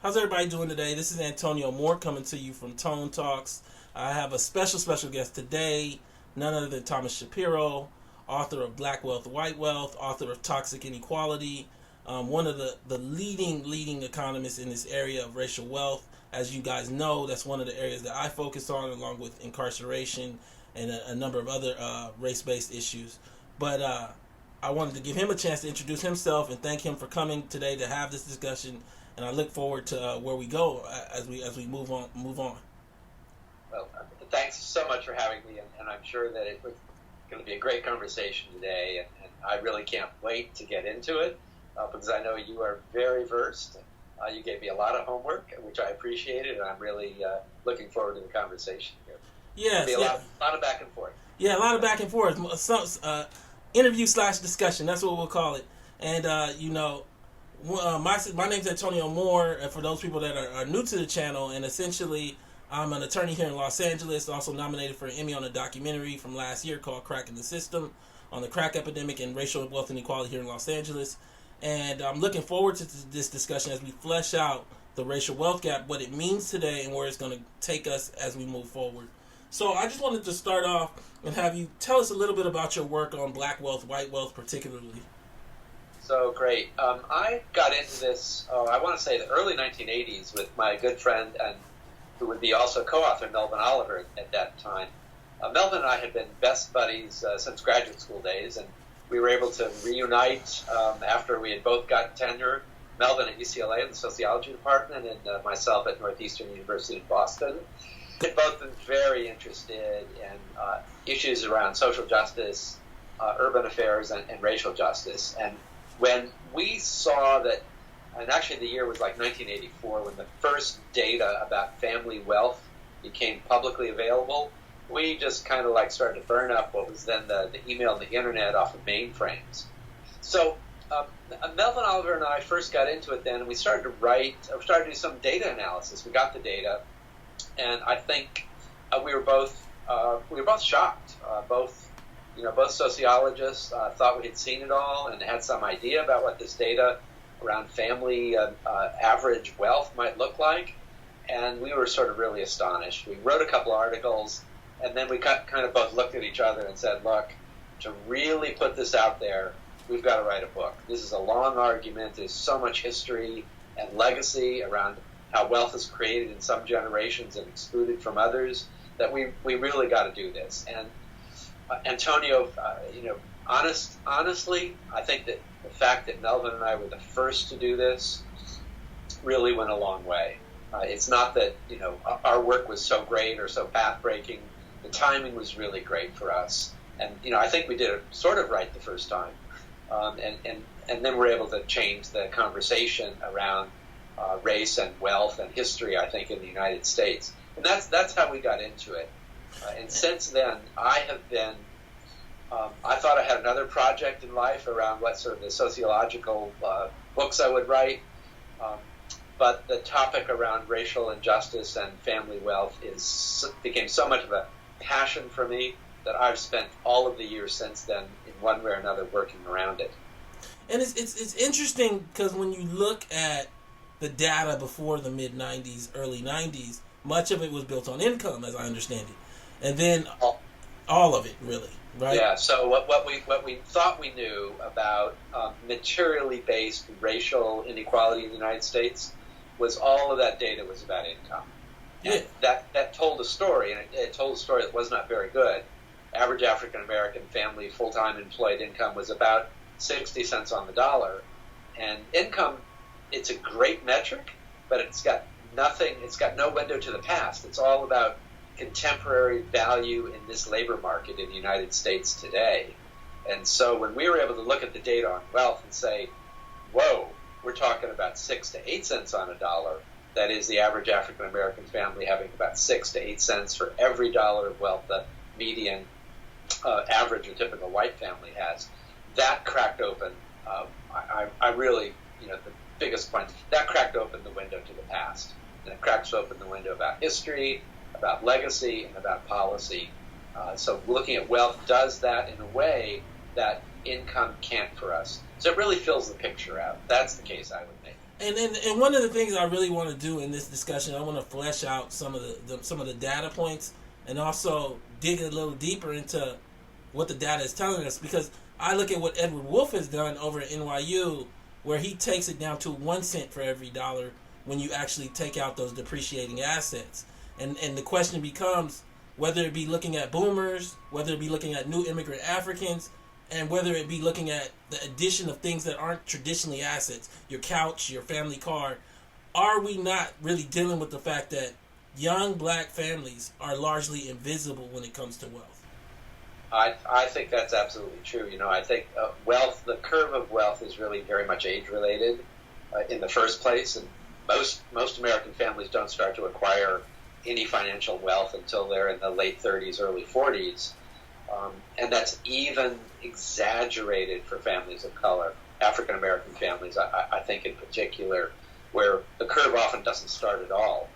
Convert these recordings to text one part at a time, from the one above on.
How's everybody doing today? This is Antonio Moore coming to you from ToneTalks. I have a special guest today, none other than Thomas Shapiro, author of Black Wealth, White Wealth, author of Toxic Inequality, one of the leading economists in this area of racial wealth. As you guys know, that's one of the areas that I focus on, along with incarceration and a number of other race-based issues. But I wanted to give him a chance to introduce himself and thank him for coming today to have this discussion. And I look forward to where we go as we move on. Well, thanks so much for having me, and I'm sure that it's going to be a great conversation today, and I really can't wait to get into it because I know you are very versed. You gave me a lot of homework, which I appreciated, and I'm really looking forward to the conversation here. Yes, a lot of back and forth. Yeah, a lot of back and forth. Interview/discussion. That's what we'll call it. And my name's Antonio Moore, and for those people that are new to the channel, and essentially I'm an attorney here in Los Angeles, also nominated for an Emmy on a documentary from last year called Cracking the System, on the crack epidemic and racial wealth inequality here in Los Angeles. And I'm looking forward to this discussion as we flesh out the racial wealth gap, what it means today, and where it's going to take us as we move forward. So I just wanted to start off and have you tell us a little bit about your work on black wealth, white wealth particularly. So great. I got into this, I want to say the early 1980s with my good friend and who would be also co-author Melvin Oliver at that time. Melvin and I had been best buddies since graduate school days, and we were able to reunite after we had both got tenure, Melvin at UCLA in the sociology department and myself at Northeastern University in Boston. We had both been very interested in issues around social justice, urban affairs, and racial justice. And when we saw that, and actually the year was like 1984, when the first data about family wealth became publicly available, we just kind of like started to burn up what was then the email and the internet off of mainframes. So Melvin Oliver and I first got into it then, and we started to do some data analysis. We got the data, and I think we were both shocked. Both sociologists thought we had seen it all and had some idea about what this data around family average wealth might look like, and we were sort of really astonished. We wrote a couple articles, and then we kind of both looked at each other and said, look, to really put this out there, we've got to write a book. This is a long argument. There's so much history and legacy around how wealth is created in some generations and excluded from others that we really got to do this. And Antonio, honestly, I think that the fact that Melvin and I were the first to do this really went a long way. It's not that, our work was so great or so path-breaking. The timing was really great for us. And, I think we did it sort of right the first time. And then we're able to change the conversation around race and wealth and history, I think, in the United States. And that's how we got into it. And since then, I have been, I thought I had another project in life around what sort of the sociological books I would write. But the topic around racial injustice and family wealth became so much of a passion for me that I've spent all of the years since then in one way or another working around it. And it's interesting because when you look at the data before the mid-'90s, early 90s, much of it was built on income, as I understand it. And then all of it, really, right? Yeah, so what we thought we knew about materially based racial inequality in the United States was all of that data was about income. Yeah. And that told a story, and it told a story that was not very good. Average African-American family full-time employed income was about 60 cents on the dollar. And income, it's a great metric, but it's got no window to the past. It's all about contemporary value in this labor market in the United States today. And so when we were able to look at the data on wealth and say, whoa, we're talking about 6 to 8 cents on a dollar, that is the average African-American family having about 6 to 8 cents for every dollar of wealth the median average or typical white family has, that cracked open, I really, the biggest point, that cracked open the window to the past. And it cracks open the window about history, about legacy, and about policy. So looking at wealth does that in a way that income can't for us. So it really fills the picture out. That's the case I would make. And one of the things I really want to do in this discussion, I want to flesh out some of the data points, and also dig a little deeper into what the data is telling us. Because I look at what Edward Wolf has done over at NYU, where he takes it down to 1 cent for every dollar when you actually take out those depreciating assets. And the question becomes whether it be looking at boomers, whether it be looking at new immigrant Africans, and whether it be looking at the addition of things that aren't traditionally assets, your couch, your family car. Are we not really dealing with the fact that young black families are largely invisible when it comes to wealth? I think that's absolutely true. I think wealth, the curve of wealth is really very much age-related in the first place, and most American families don't start to acquire any financial wealth until they're in the late 30s, early 40s. And that's even exaggerated for families of color, African American families, I think in particular, where the curve often doesn't start at all.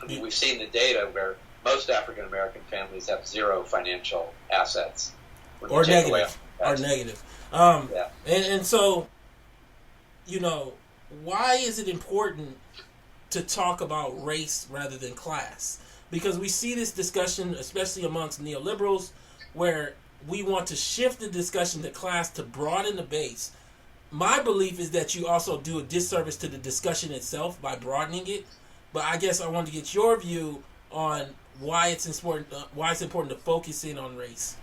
I mean, we've seen the data where most African American families have zero financial assets. Or negative. And so, why is it important to talk about race rather than class? Because we see this discussion, especially amongst neoliberals, where we want to shift the discussion to class to broaden the base. My belief is that you also do a disservice to the discussion itself by broadening it. But I guess I want to get your view on why it's important to focus in on race.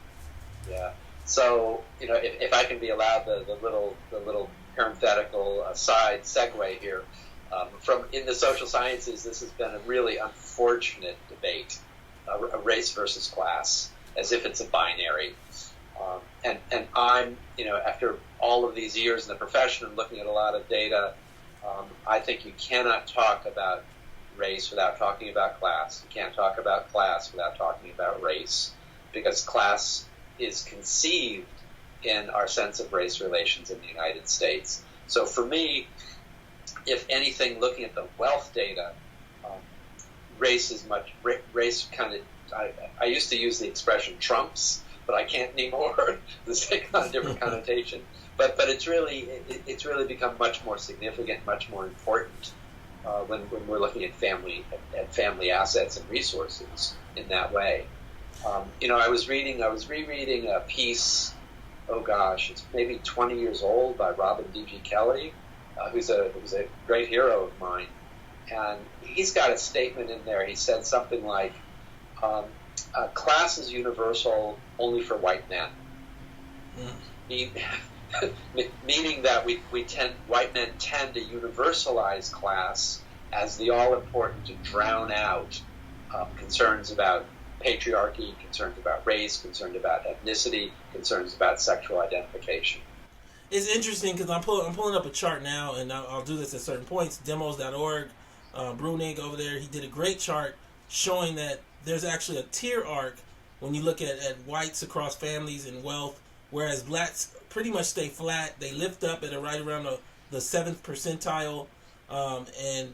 Yeah. So if I can be allowed the little parenthetical side segue here, from in the social sciences, this has been a really unfortunate debate, a race versus class, as if it's a binary. And I'm, after all of these years in the profession and looking at a lot of data, I think you cannot talk about race without talking about class. You can't talk about class without talking about race, because class is conceived in our sense of race relations in the United States. So for me, if anything, looking at the wealth data, race kind of, I used to use the expression trumps, but I can't anymore. This takes on a different connotation. But it's really become much more significant, much more important when we're looking at family assets and resources in that way. I was rereading a piece. Oh gosh, it's maybe 20 years old, by Robin D.G. Kelly, who's a great hero of mine, and he's got a statement in there. He said something like, "Class is universal only for white men," meaning that white men tend to universalize class as the all-important to drown out concerns about patriarchy, concerns about race, concerns about ethnicity, concerns about sexual identification. It's interesting because I'm pulling up a chart now, and I'll do this at certain points. Demos.org, Brunig over there, he did a great chart showing that there's actually a tier arc when you look at whites across families and wealth, whereas blacks pretty much stay flat. They lift up at right around the 7th percentile, and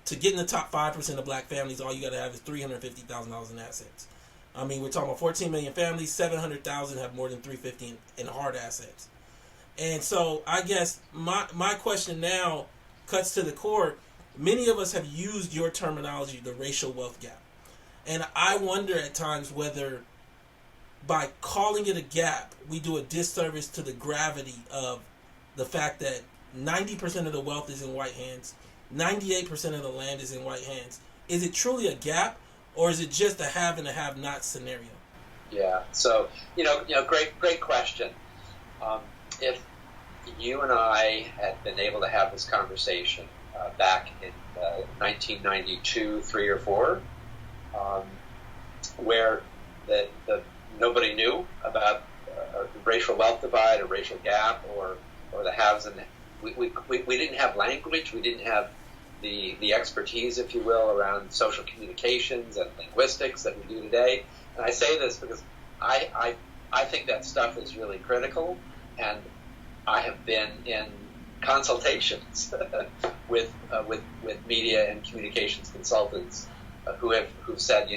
to get in the top 5% of black families, all you got to have is $350,000 in assets. I mean, we're talking about 14 million families, 700,000 have more than $350 in hard assets. And so I guess my question now cuts to the core. Many of us have used your terminology, the racial wealth gap. And I wonder at times whether by calling it a gap, we do a disservice to the gravity of the fact that 90% of the wealth is in white hands, 98% of the land is in white hands. Is it truly a gap, or is it just a have and a have-not scenario? Yeah. So, great question. If you and I had been able to have this conversation back in 1992, 3 or 4, where nobody knew about a racial wealth divide, a racial gap, or the haves and we didn't have language, we didn't have the expertise, if you will, around social communications and linguistics that we do today. And I say this because I think that stuff is really critical, and I have been in consultations with media and communications consultants who've said,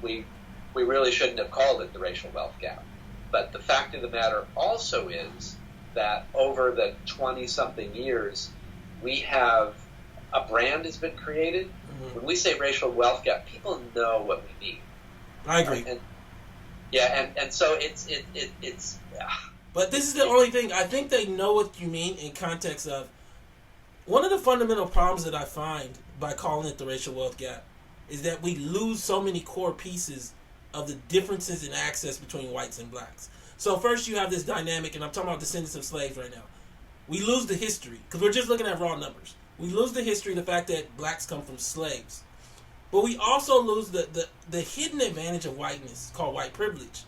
we really shouldn't have called it the racial wealth gap. But the fact of the matter also is that over the 20-something years, we have a brand has been created. Mm-hmm. When we say racial wealth gap, people know what we mean. I agree. And so it's. But this is the only thing, I think they know what you mean in context of, one of the fundamental problems that I find by calling it the racial wealth gap is that we lose so many core pieces of the differences in access between whites and blacks. So first you have this dynamic, and I'm talking about descendants of slaves right now. We lose the history, because we're just looking at raw numbers. We lose the history, the fact that blacks come from slaves. But we also lose the hidden advantage of whiteness, called white privilege.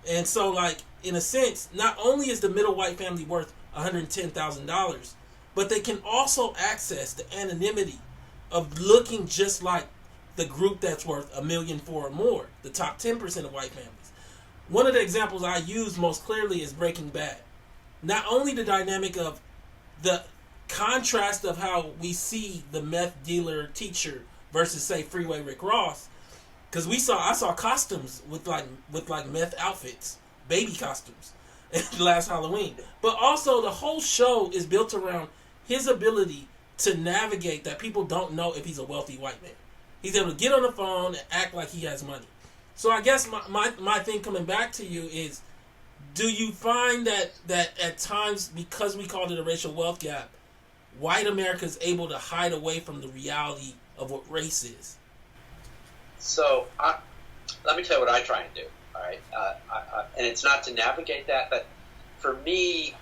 And so, like, in a sense, not only is the middle white family worth $110,000, but they can also access the anonymity of looking just like the group that's worth $1.4 million or more, the top 10% of white families. One of the examples I use most clearly is Breaking Bad. Not only the dynamic of the contrast of how we see the meth dealer teacher versus, say, Freeway Rick Ross, because I saw costumes with like meth outfits, baby costumes, last Halloween. But also the whole show is built around his ability to navigate that people don't know if he's a wealthy white man. He's able to get on the phone and act like he has money. So I guess my thing coming back to you is, do you find that at times, because we called it a racial wealth gap, white America is able to hide away from the reality of what race is? So let me tell you what I try and do. All right, and it's not to navigate that, but for me,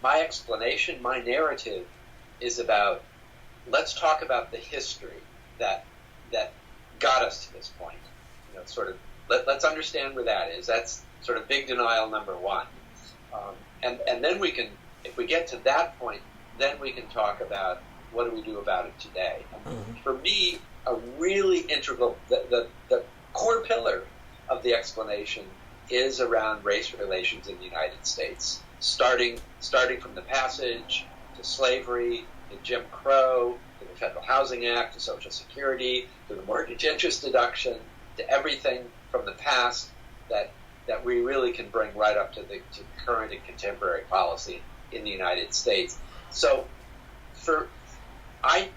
my explanation, my narrative, is about, let's talk about the history that got us to this point. You know, sort of let's understand where that is. That's sort of big denial number one, and then we can, if we get to that point, then we can talk about what do we do about it today. And for me, a really integral, the core pillar of the explanation is around race relations in the United States, starting from the passage to slavery, to Jim Crow, to the Federal Housing Act, to Social Security, to the mortgage interest deduction, to everything from the past that we really can bring right up to current and contemporary policy in the United States. So my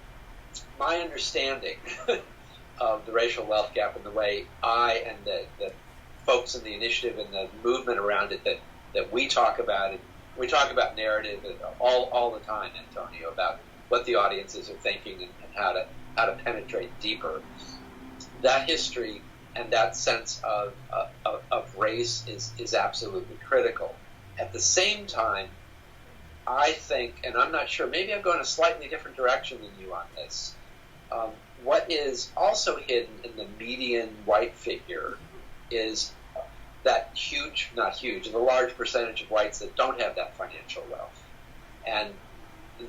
understanding of the racial wealth gap and the way I and the folks in the initiative and the movement around it that we talk about it, we talk about narrative all the time, Antonio, about what the audiences are thinking and how to penetrate deeper. That history and that sense of race is absolutely critical. At the same time, I think, and I'm not sure, maybe I'm going a slightly different direction than you on this. What is also hidden in the median white figure is that the large percentage of whites that don't have that financial wealth. And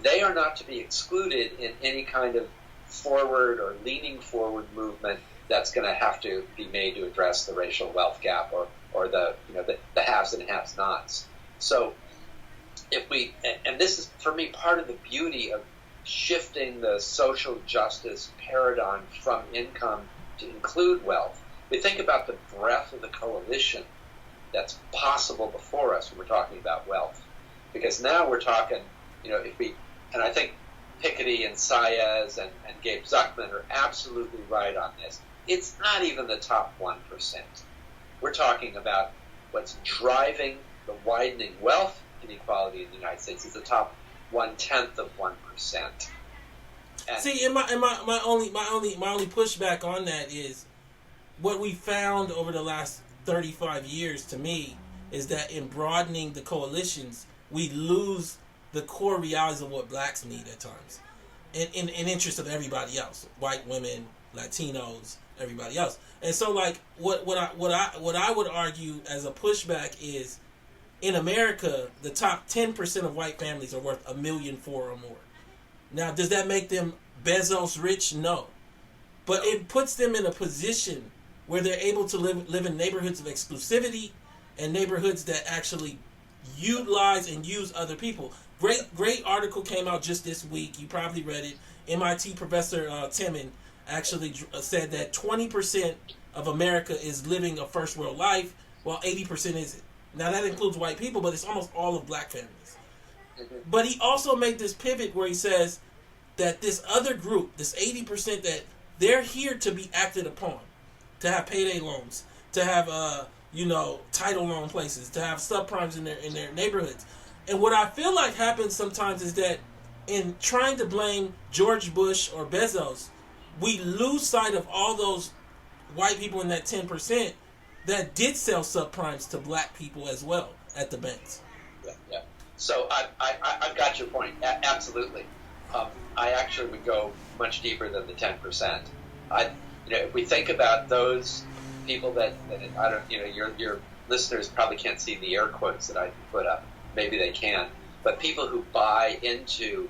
they are not to be excluded in any kind of forward or leaning forward movement that's going to have to be made to address the racial wealth gap or the haves and have-nots. So and this is, for me, part of the beauty of shifting the social justice paradigm from income to include wealth. We think about the breadth of the coalition that's possible before us when we're talking about wealth. Because now we're talking, and I think Piketty and Saez and Gabe Zuckman are absolutely right on this. It's not even the top 1%. We're talking about what's driving the widening wealth inequality in the United States is the top 1/10 of 1%. See, and my only pushback on that is what we found over the last 35 years. To me, is that in broadening the coalitions, we lose the core realities of what blacks need at times, in interest of everybody else, white women, Latinos, everybody else. And so, like, what I would argue as a pushback is, in America, the top 10% of white families are worth $1.4 million or more. Now, does that make them Bezos rich? No. But it puts them in a position where they're able to live in neighborhoods of exclusivity and neighborhoods that actually utilize and use other people. Great article came out just this week. You probably read it. MIT professor Timon actually said that 20% of America is living a first world life, while 80% isn't. Now, that includes white people, but it's almost all of black families. But he also made this pivot where he says that this other group, this 80%, that they're here to be acted upon, to have payday loans, to have title loan places, to have subprimes in their neighborhoods. And what I feel like happens sometimes is that in trying to blame George Bush or Bezos, we lose sight of all those white people in that 10% that did sell subprimes to black people as well at the banks. Yeah. So I've got your point. Absolutely. I actually would go much deeper than the 10%. If we think about those people that I don't, your listeners probably can't see the air quotes that I put up. Maybe they can, but people who buy into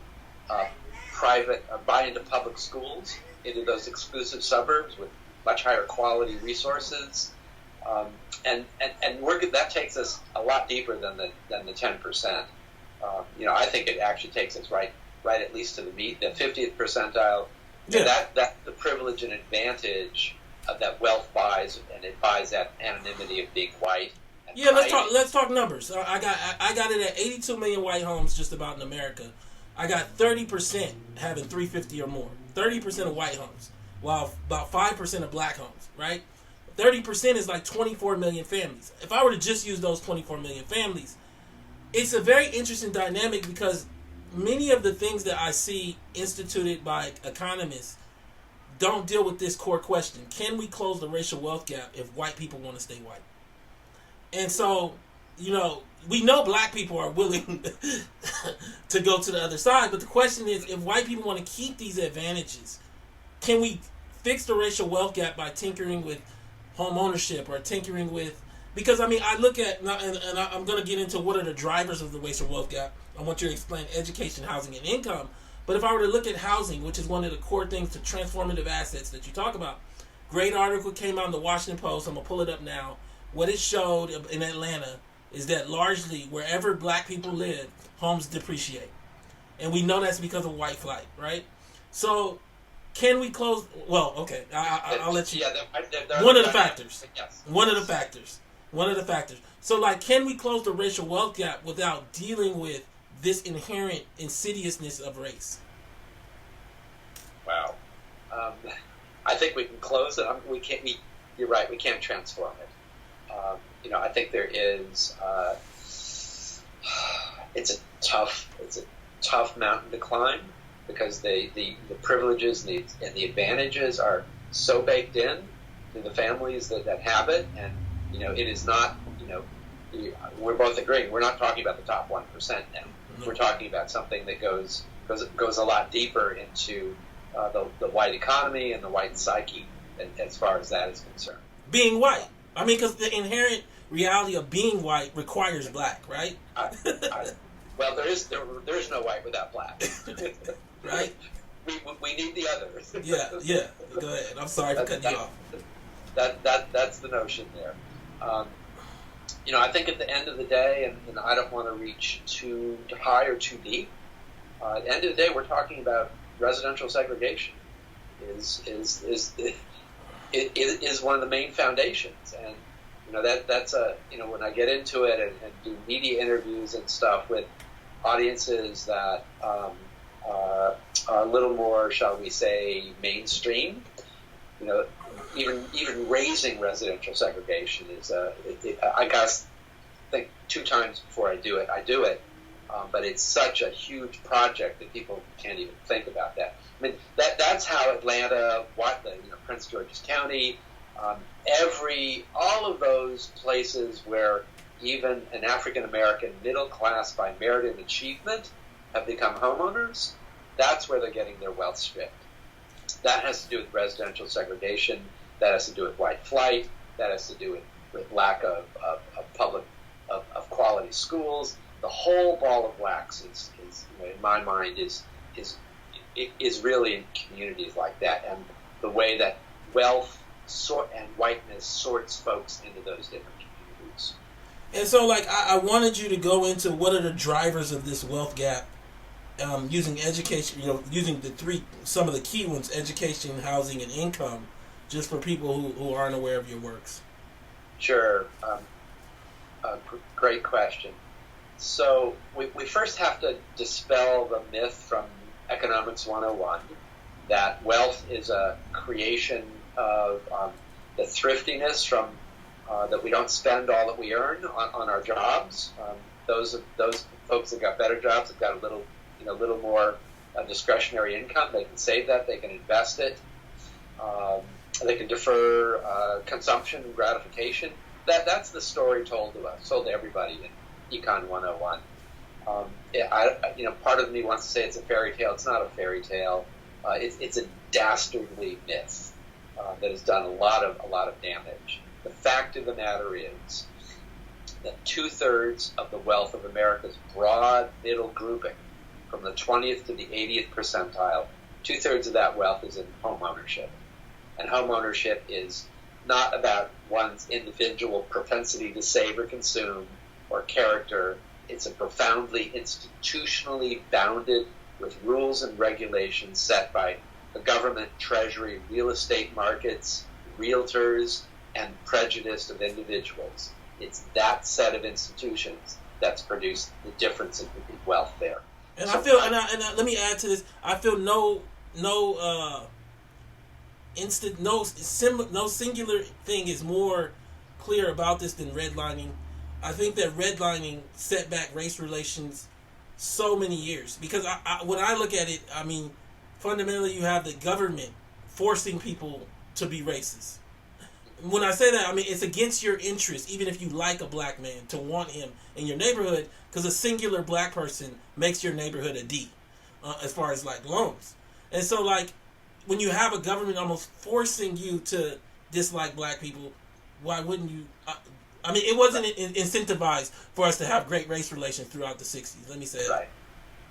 buy into public schools, into those exclusive suburbs with much higher quality resources, and that takes us a lot deeper than the 10%. I think it actually takes us right at least to the 50th percentile. Yeah. That the privilege and advantage that wealth buys, and it buys that anonymity of being white. Yeah, let's talk numbers. I got it at 82 million white homes just about in America. I got 30% having 350 or more. 30% of white homes, while about 5% of black homes, right? 30% is like 24 million families. If I were to just use those 24 million families, it's a very interesting dynamic because many of the things that I see instituted by economists don't deal with this core question. Can we close the racial wealth gap if white people want to stay white? And so, we know black people are willing to go to the other side, but the question is, if white people want to keep these advantages, can we fix the racial wealth gap by tinkering with home ownership or tinkering with... Because, I look at, and I'm going to get into what are the drivers of the racial wealth gap. I want you to explain education, housing, and income. But if I were to look at housing, which is one of the core things to transformative assets that you talk about, great article came out in the Washington Post. I'm going to pull it up now. What it showed in Atlanta is that largely wherever black people live, homes depreciate. And we know that's because of white flight, right? So can we close... Well, okay, I'll let you... Yeah, one of the factors. Yes. One of the factors. So, can we close the racial wealth gap without dealing with this inherent insidiousness of race? Wow. I think we can close it. You're right, we can't transform it. I think there is. It's a tough mountain to climb because the privileges and the advantages are so baked in to the families that have it, and it is not. We're both agreeing. We're not talking about the top 1% now. No. We're talking about something that goes a lot deeper into the white economy and the white psyche, as far as that is concerned. Being white. Because the inherent reality of being white requires black, right? Well, there is no white without black. Right? We need the others. Yeah. Go ahead. I'm sorry for cutting you off. That's the notion there. I think at the end of the day, and I don't want to reach too high or too deep. At the end of the day, we're talking about residential segregation. Is one of the main foundations, and that's when I get into it and do media interviews and stuff with audiences that are a little more, shall we say, mainstream. Even raising residential segregation is I gotta think 2 times before I do it. But it's such a huge project that people can't even think about that. That's how Atlanta, Prince George's County, all of those places where even an African American middle class by merit and achievement have become homeowners, that's where they're getting their wealth stripped. That has to do with residential segregation. That has to do with white flight. That has to do with lack of public of quality schools. The whole ball of wax is in my mind is really in communities like that, and the way that wealth and whiteness sorts folks into those different communities. And so, I wanted you to go into what are the drivers of this wealth gap, using education, using some of the key ones: education, housing, and income, just for people who aren't aware of your works. Sure. Great question. So we first have to dispel the myth from Economics 101 that wealth is a creation of the thriftiness from that we don't spend all that we earn on our jobs. Those folks that got better jobs have got a little more discretionary income. They can save that. They can invest it. They can defer consumption and gratification. That's the story told to us, told to everybody in Econ 101. Part of me wants to say it's a fairy tale. It's not a fairy tale. It's a dastardly myth that has done a lot of damage. The fact of the matter is that 2/3 of the wealth of America's broad middle grouping, from the 20th to the 80th percentile, 2/3 of that wealth is in home ownership. And home ownership is not about one's individual propensity to save or consume or character. It's a profoundly institutionally bounded with rules and regulations set by the government, treasury, real estate markets, realtors, and prejudice of individuals. It's that set of institutions that's produced the difference in wealth there. And so I feel, let me add to this. I feel no singular thing is more clear about this than redlining. I think that redlining set back race relations so many years because when I look at it, I mean, fundamentally you have the government forcing people to be racist. When I say that, I mean it's against your interest, even if you like a black man, to want him in your neighborhood, because a singular black person makes your neighborhood a D, as far as like loans. And so like when you have a government almost forcing you to dislike black people, why wouldn't you? I mean, it wasn't incentivized for us to have great race relations throughout the 60s. Let me say that.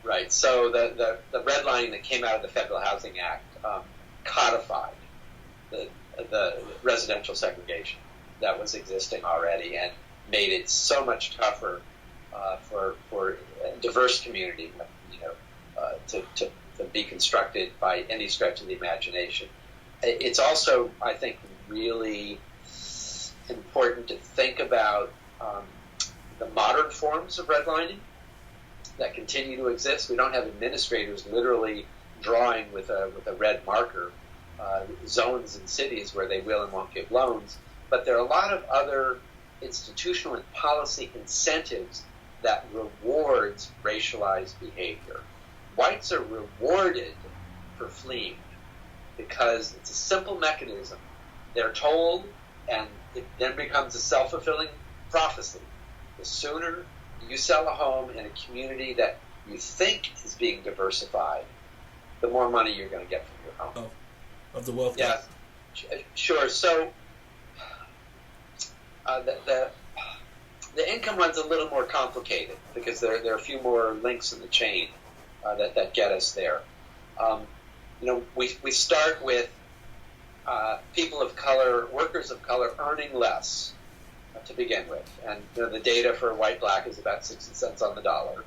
Right. So the redlining that came out of the Federal Housing Act codified the residential segregation that was existing already and made it so much tougher for a diverse community, to be constructed by any stretch of the imagination. It's also, I think, really important to think about the modern forms of redlining that continue to exist. We don't have administrators literally drawing with a red marker zones in cities where they will and won't give loans, but there are a lot of other institutional and policy incentives that rewards racialized behavior. Whites are rewarded for fleeing because it's a simple mechanism. They're told, and it then becomes a self-fulfilling prophecy. The sooner you sell a home in a community that you think is being diversified, the more money you're going to get from your home. Of the wealth. Yeah, sure. So the income one's a little more complicated because there are a few more links in the chain that get us there. We start with people of color, workers of color, earning less to begin with, and the data for white-black is about 60 cents on the dollar.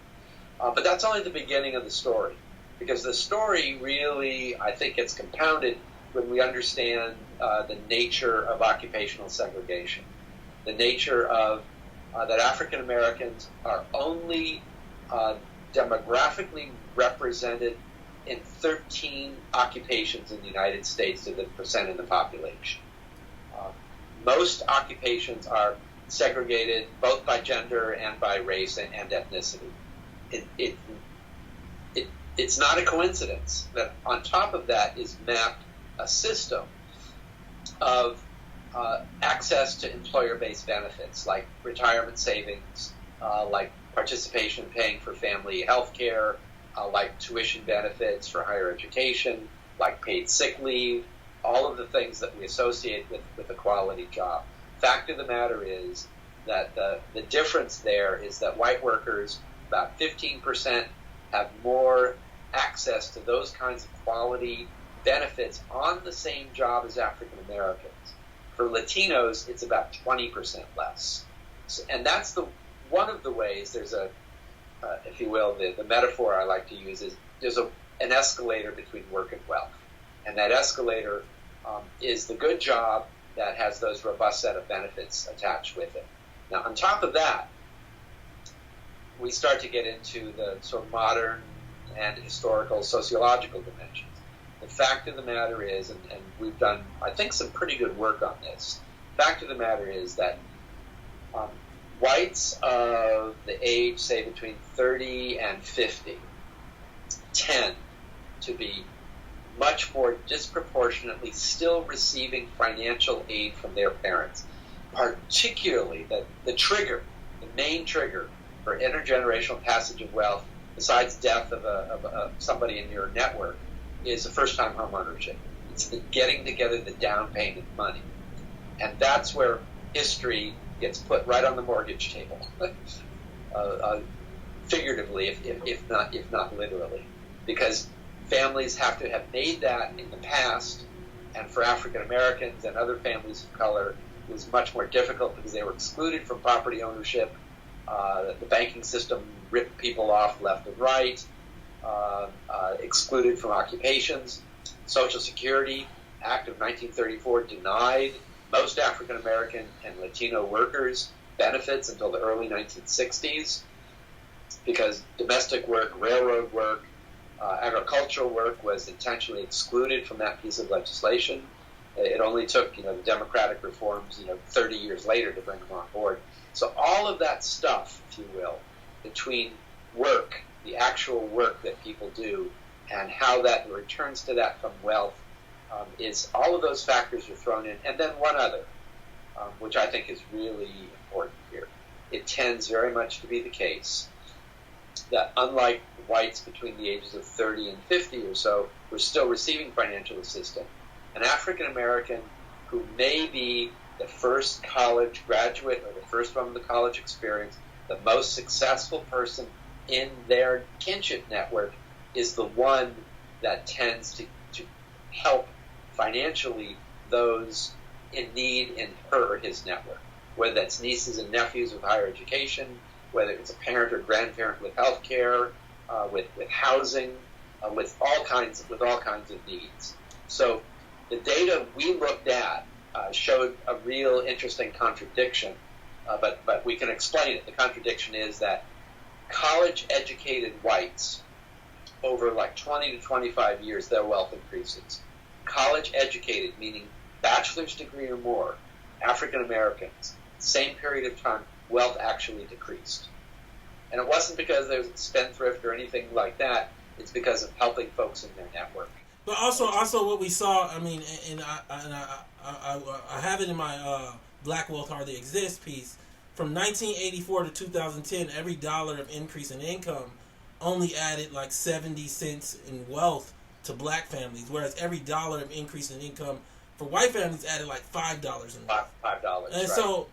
But that's only the beginning of the story, because the story really, I think, gets compounded when we understand the nature of occupational segregation, the nature of that African Americans are only demographically represented in 13 occupations in the United States to the percent in the population. Most occupations are segregated both by gender and by race and ethnicity. It's not a coincidence that on top of that is mapped a system of access to employer-based benefits like retirement savings, like participation paying for family health care, like tuition benefits for higher education, like paid sick leave, all of the things that we associate with a quality job. Fact of the matter is that the difference there is that white workers, about 15%, have more access to those kinds of quality benefits on the same job as African Americans. For Latinos, it's about 20% less. And that's one of the ways there's if you will, the metaphor I like to use is there's an escalator between work and wealth. And that escalator is the good job that has those robust set of benefits attached with it. Now, on top of that, we start to get into the sort of modern and historical sociological dimensions. The fact of the matter is, and we've done, I think, some pretty good work on this, the fact of the matter is that whites of the age, say, between 30 and 50 tend to be much more disproportionately still receiving financial aid from their parents, particularly the main trigger for intergenerational passage of wealth, besides death of somebody in your network, is a first-time home ownership. It's the getting together the down payment money. And that's where history gets put right on the mortgage table, figuratively, if not literally, because families have to have made that in the past, and for African Americans and other families of color, it was much more difficult because they were excluded from property ownership. The banking system ripped people off left and right, excluded from occupations. Social Security Act of 1934 denied most African American and Latino workers benefits until the early 1960s because domestic work, railroad work, agricultural work was intentionally excluded from that piece of legislation. It only took, the democratic reforms, 30 years later to bring them on board. So all of that stuff, if you will, between work, the actual work that people do, and how that returns to that from wealth, is all of those factors are thrown in. And then one other, which I think is really important here. It tends very much to be the case that unlike whites between the ages of 30 and 50 or so, who are still receiving financial assistance, an African American who may be the first college graduate or the first one with the college experience, the most successful person in their kinship network, is the one that tends to help financially those in need in her or his network, whether that's nieces and nephews with higher education, whether it's a parent or grandparent with health care, with housing, with all kinds of needs. So the data we looked at showed a real interesting contradiction, but we can explain it. The contradiction is that college-educated whites, over like 20 to 25 years, their wealth increases. College-educated, meaning bachelor's degree or more, African Americans, same period of time, wealth actually decreased. And it wasn't because there was a spendthrift or anything like that. It's because of helping folks in their network. But also what we saw, I mean, and I have it in my Black Wealth Hardly Exists piece, from 1984 to 2010, every dollar of increase in income only added like 70 cents in wealth to black families, whereas every dollar of increase in income for white families added like $5 in wealth. $5, and right. So,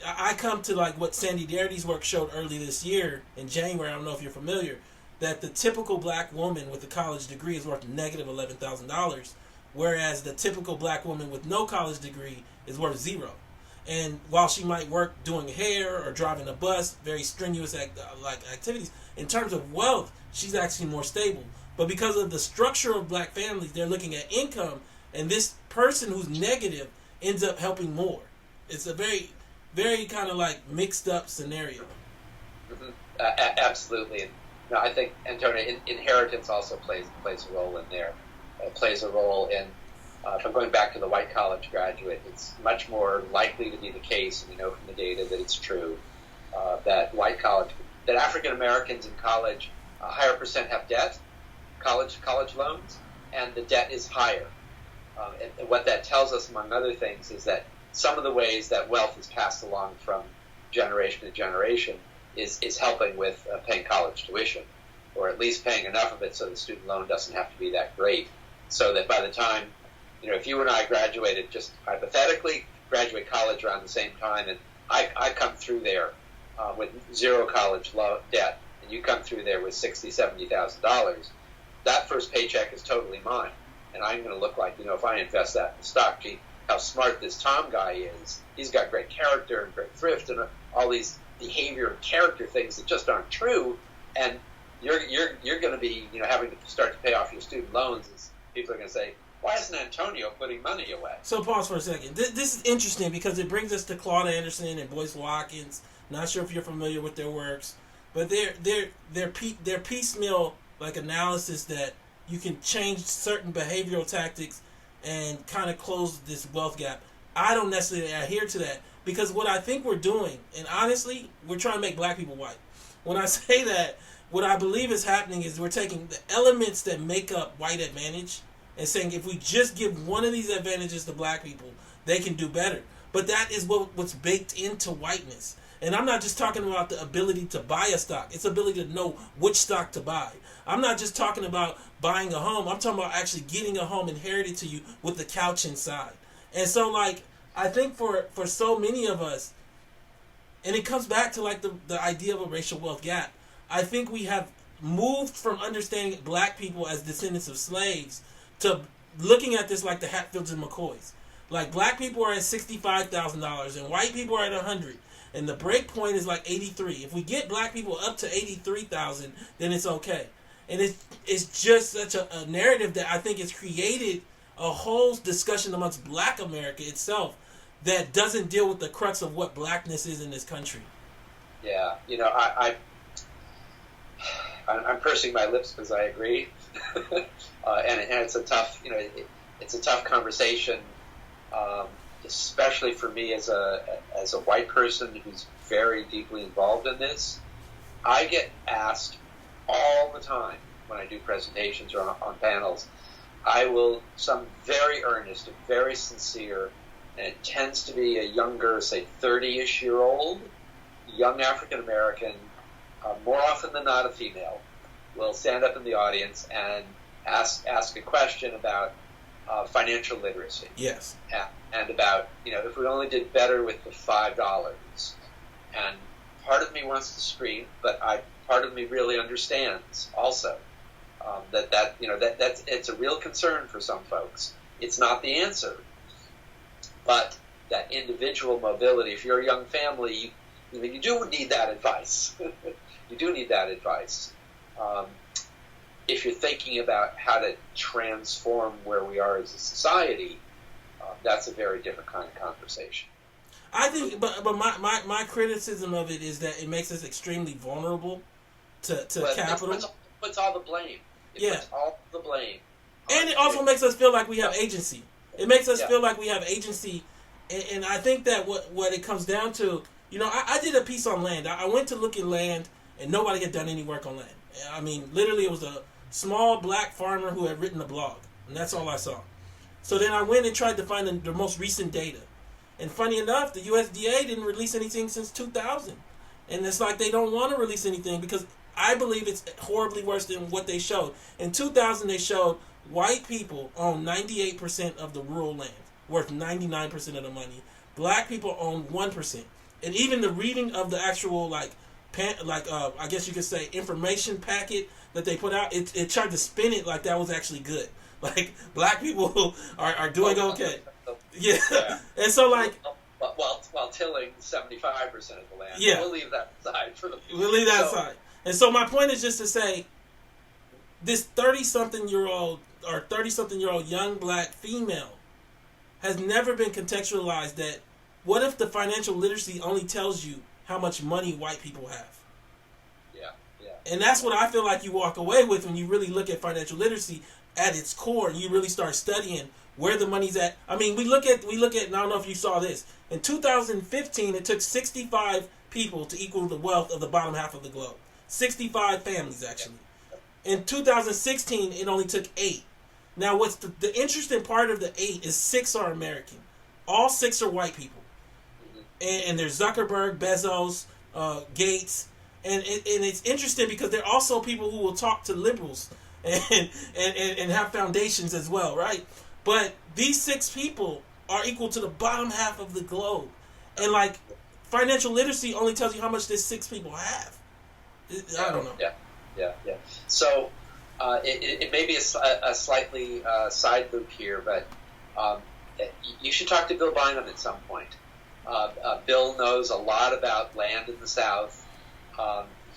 I come to like what Sandy Darity's work showed early this year in January. I don't know if you're familiar, that the typical black woman with a college degree is worth negative $11,000, whereas the typical black woman with no college degree is worth $0. And while she might work doing hair or driving a bus, very strenuous activities, in terms of wealth, she's actually more stable. But because of the structure of black families, they're looking at income, and this person who's negative ends up helping more. It's a very, very kind of like mixed up scenario. Mm-hmm. Absolutely. And, I think, Antonio, inheritance also plays a role in there. It plays a role in, if I'm going back to the white college graduate, it's much more likely to be the case, and we know from the data that it's true, that African Americans in college, a higher percent have debt, college loans, and the debt is higher. And what that tells us, among other things, is that some of the ways that wealth is passed along from generation to generation is helping with paying college tuition, or at least paying enough of it so the student loan doesn't have to be that great, so that by the time, if you and I graduated, just hypothetically, graduate college around the same time, and I come through there with zero college debt, and you come through there with $60,000, $70,000, that first paycheck is totally mine. And I'm going to look like, if I invest that in stock, gee, how smart this Tom guy is. He's got great character and great thrift and all these behavior and character things that just aren't true. And you're going to be, having to start to pay off your student loans. As people are going to say, why isn't Antonio putting money away? So pause for a second. This is interesting because it brings us to Claude Anderson and Boyce Watkins, Not sure if you're familiar with their works, but they're piecemeal like analysis that you can change certain behavioral tactics and kind of close this wealth gap. I don't necessarily adhere to that because what I think we're doing, and honestly, we're trying to make black people white. When I say that, what I believe is happening is we're taking the elements that make up white advantage and saying if we just give one of these advantages to black people, they can do better. But that is what's baked into whiteness. And I'm not just talking about the ability to buy a stock. It's the ability to know which stock to buy. I'm not just talking about buying a home. I'm talking about actually getting a home inherited to you with the couch inside. And so, like, I think for so many of us, and it comes back to, like, the idea of a racial wealth gap. I think we have moved from understanding black people as descendants of slaves to looking at this like the Hatfields and McCoys. Like, black people are at $65,000 and white people are at $100,000. And the break point is like 83. If we get black people up to 83,000, then it's okay. And it's just such a narrative that I think has created a whole discussion amongst black America itself that doesn't deal with the crux of what blackness is in this country. Yeah, I'm pursing my lips because I agree, and it's a tough, it's a tough conversation. Especially for me as a white person who's very deeply involved in this. I get asked all the time when I do presentations or on panels. Some very earnest and very sincere, and it tends to be a younger, say 30-ish year old, young African American, more often than not a female, will stand up in the audience and ask a question about financial literacy. Yes. And about, if we only did better with the $5. And part of me wants to scream, but part of me really understands also that it's a real concern for some folks. It's not the answer. But that individual mobility, if you're a young family, you do need that advice. You do need that advice. If you're thinking about how to transform where we are as a society, that's a very different kind of conversation. I think, but my criticism of it is that it makes us extremely vulnerable to capital. It puts all the blame. It puts all the blame. And it also makes us feel like we have agency. It makes us feel like we have agency. And I think that what it comes down to, I did a piece on land. I went to look at land, and nobody had done any work on land. I mean, literally, it was a small black farmer who had written a blog, and that's all I saw. So then I went and tried to find the most recent data. And funny enough, the USDA didn't release anything since 2000. And it's like they don't want to release anything because I believe it's horribly worse than what they showed. In 2000, they showed white people own 98% of the rural land, worth 99% of the money. Black people own 1%. And even the reading of the actual, I guess you could say, information packet that they put out, it tried to spin it like that was actually good. Like, black people are doing okay. Yeah. And so, while tilling 75% of the land. Yeah. We'll leave that aside for the future. We'll leave that aside. And so my point is just to say, this 30-something-year-old or 30-something-year-old young black female has never been contextualized that what if the financial literacy only tells you how much money white people have? Yeah. And that's what I feel like you walk away with when you really look at financial literacy at its core and you really start studying where the money's at. I mean, we look at, and I don't know if you saw this. In 2015, it took 65 people to equal the wealth of the bottom half of the globe. 65 families, actually. In 2016, it only took 8. Now, what's the interesting part of the 8 is 6 are American. All 6 are white people. And there's Zuckerberg, Bezos, Gates. And it's interesting because they're also people who will talk to liberals and have foundations as well, right? But these 6 people are equal to the bottom half of the globe. And, financial literacy only tells you how much these 6 people have. I don't know. Yeah. So it may be a slightly side loop here, but you should talk to Bill Bynum at some point. Bill knows a lot about land in the South.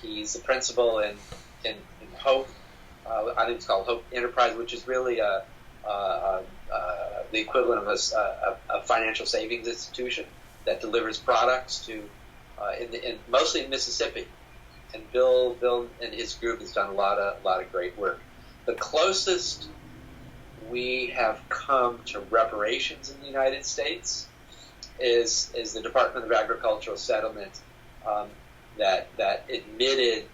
He's the principal in Hope. I think it's called Hope Enterprise, which is really the equivalent of a financial savings institution that delivers products to in mostly in Mississippi, and Bill and his group has done a lot of great work. The closest we have come to reparations in the United States is the Department of Agricultural Settlement that admitted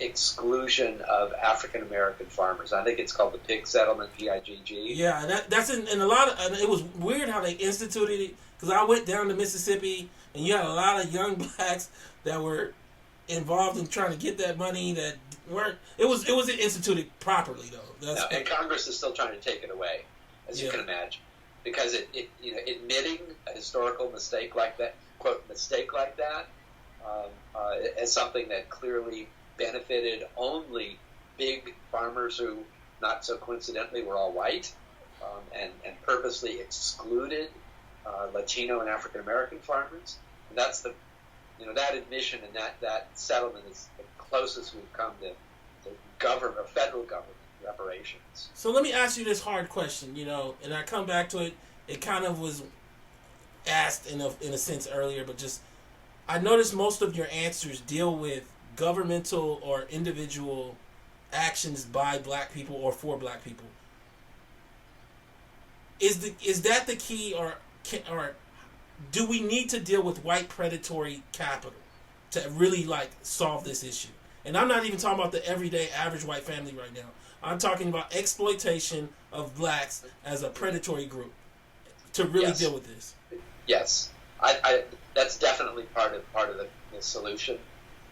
exclusion of African American farmers. I think it's called the Pig Settlement, PIGG. Yeah, that's in a lot of. And it was weird how they instituted it, because I went down to Mississippi and you had a lot of young blacks that were involved in trying to get that money that weren't. It was instituted properly though. And Congress is still trying to take it away, as you can imagine, because it admitting a historical mistake like that, quote, mistake like that, as something that clearly benefited only big farmers who, not so coincidentally, were all white, and purposely excluded Latino and African American farmers. And that's that admission and that settlement is the closest we've come to government, federal government reparations. So let me ask you this hard question, and I come back to it. It kind of was asked in a sense earlier, but just I noticed most of your answers deal with governmental or individual actions by black people or for black people. Is that the key, or do we need to deal with white predatory capital to really solve this issue? And I'm not even talking about the everyday average white family right now. I'm talking about exploitation of blacks as a predatory group to really deal with this. Yes, I that's definitely part of the solution,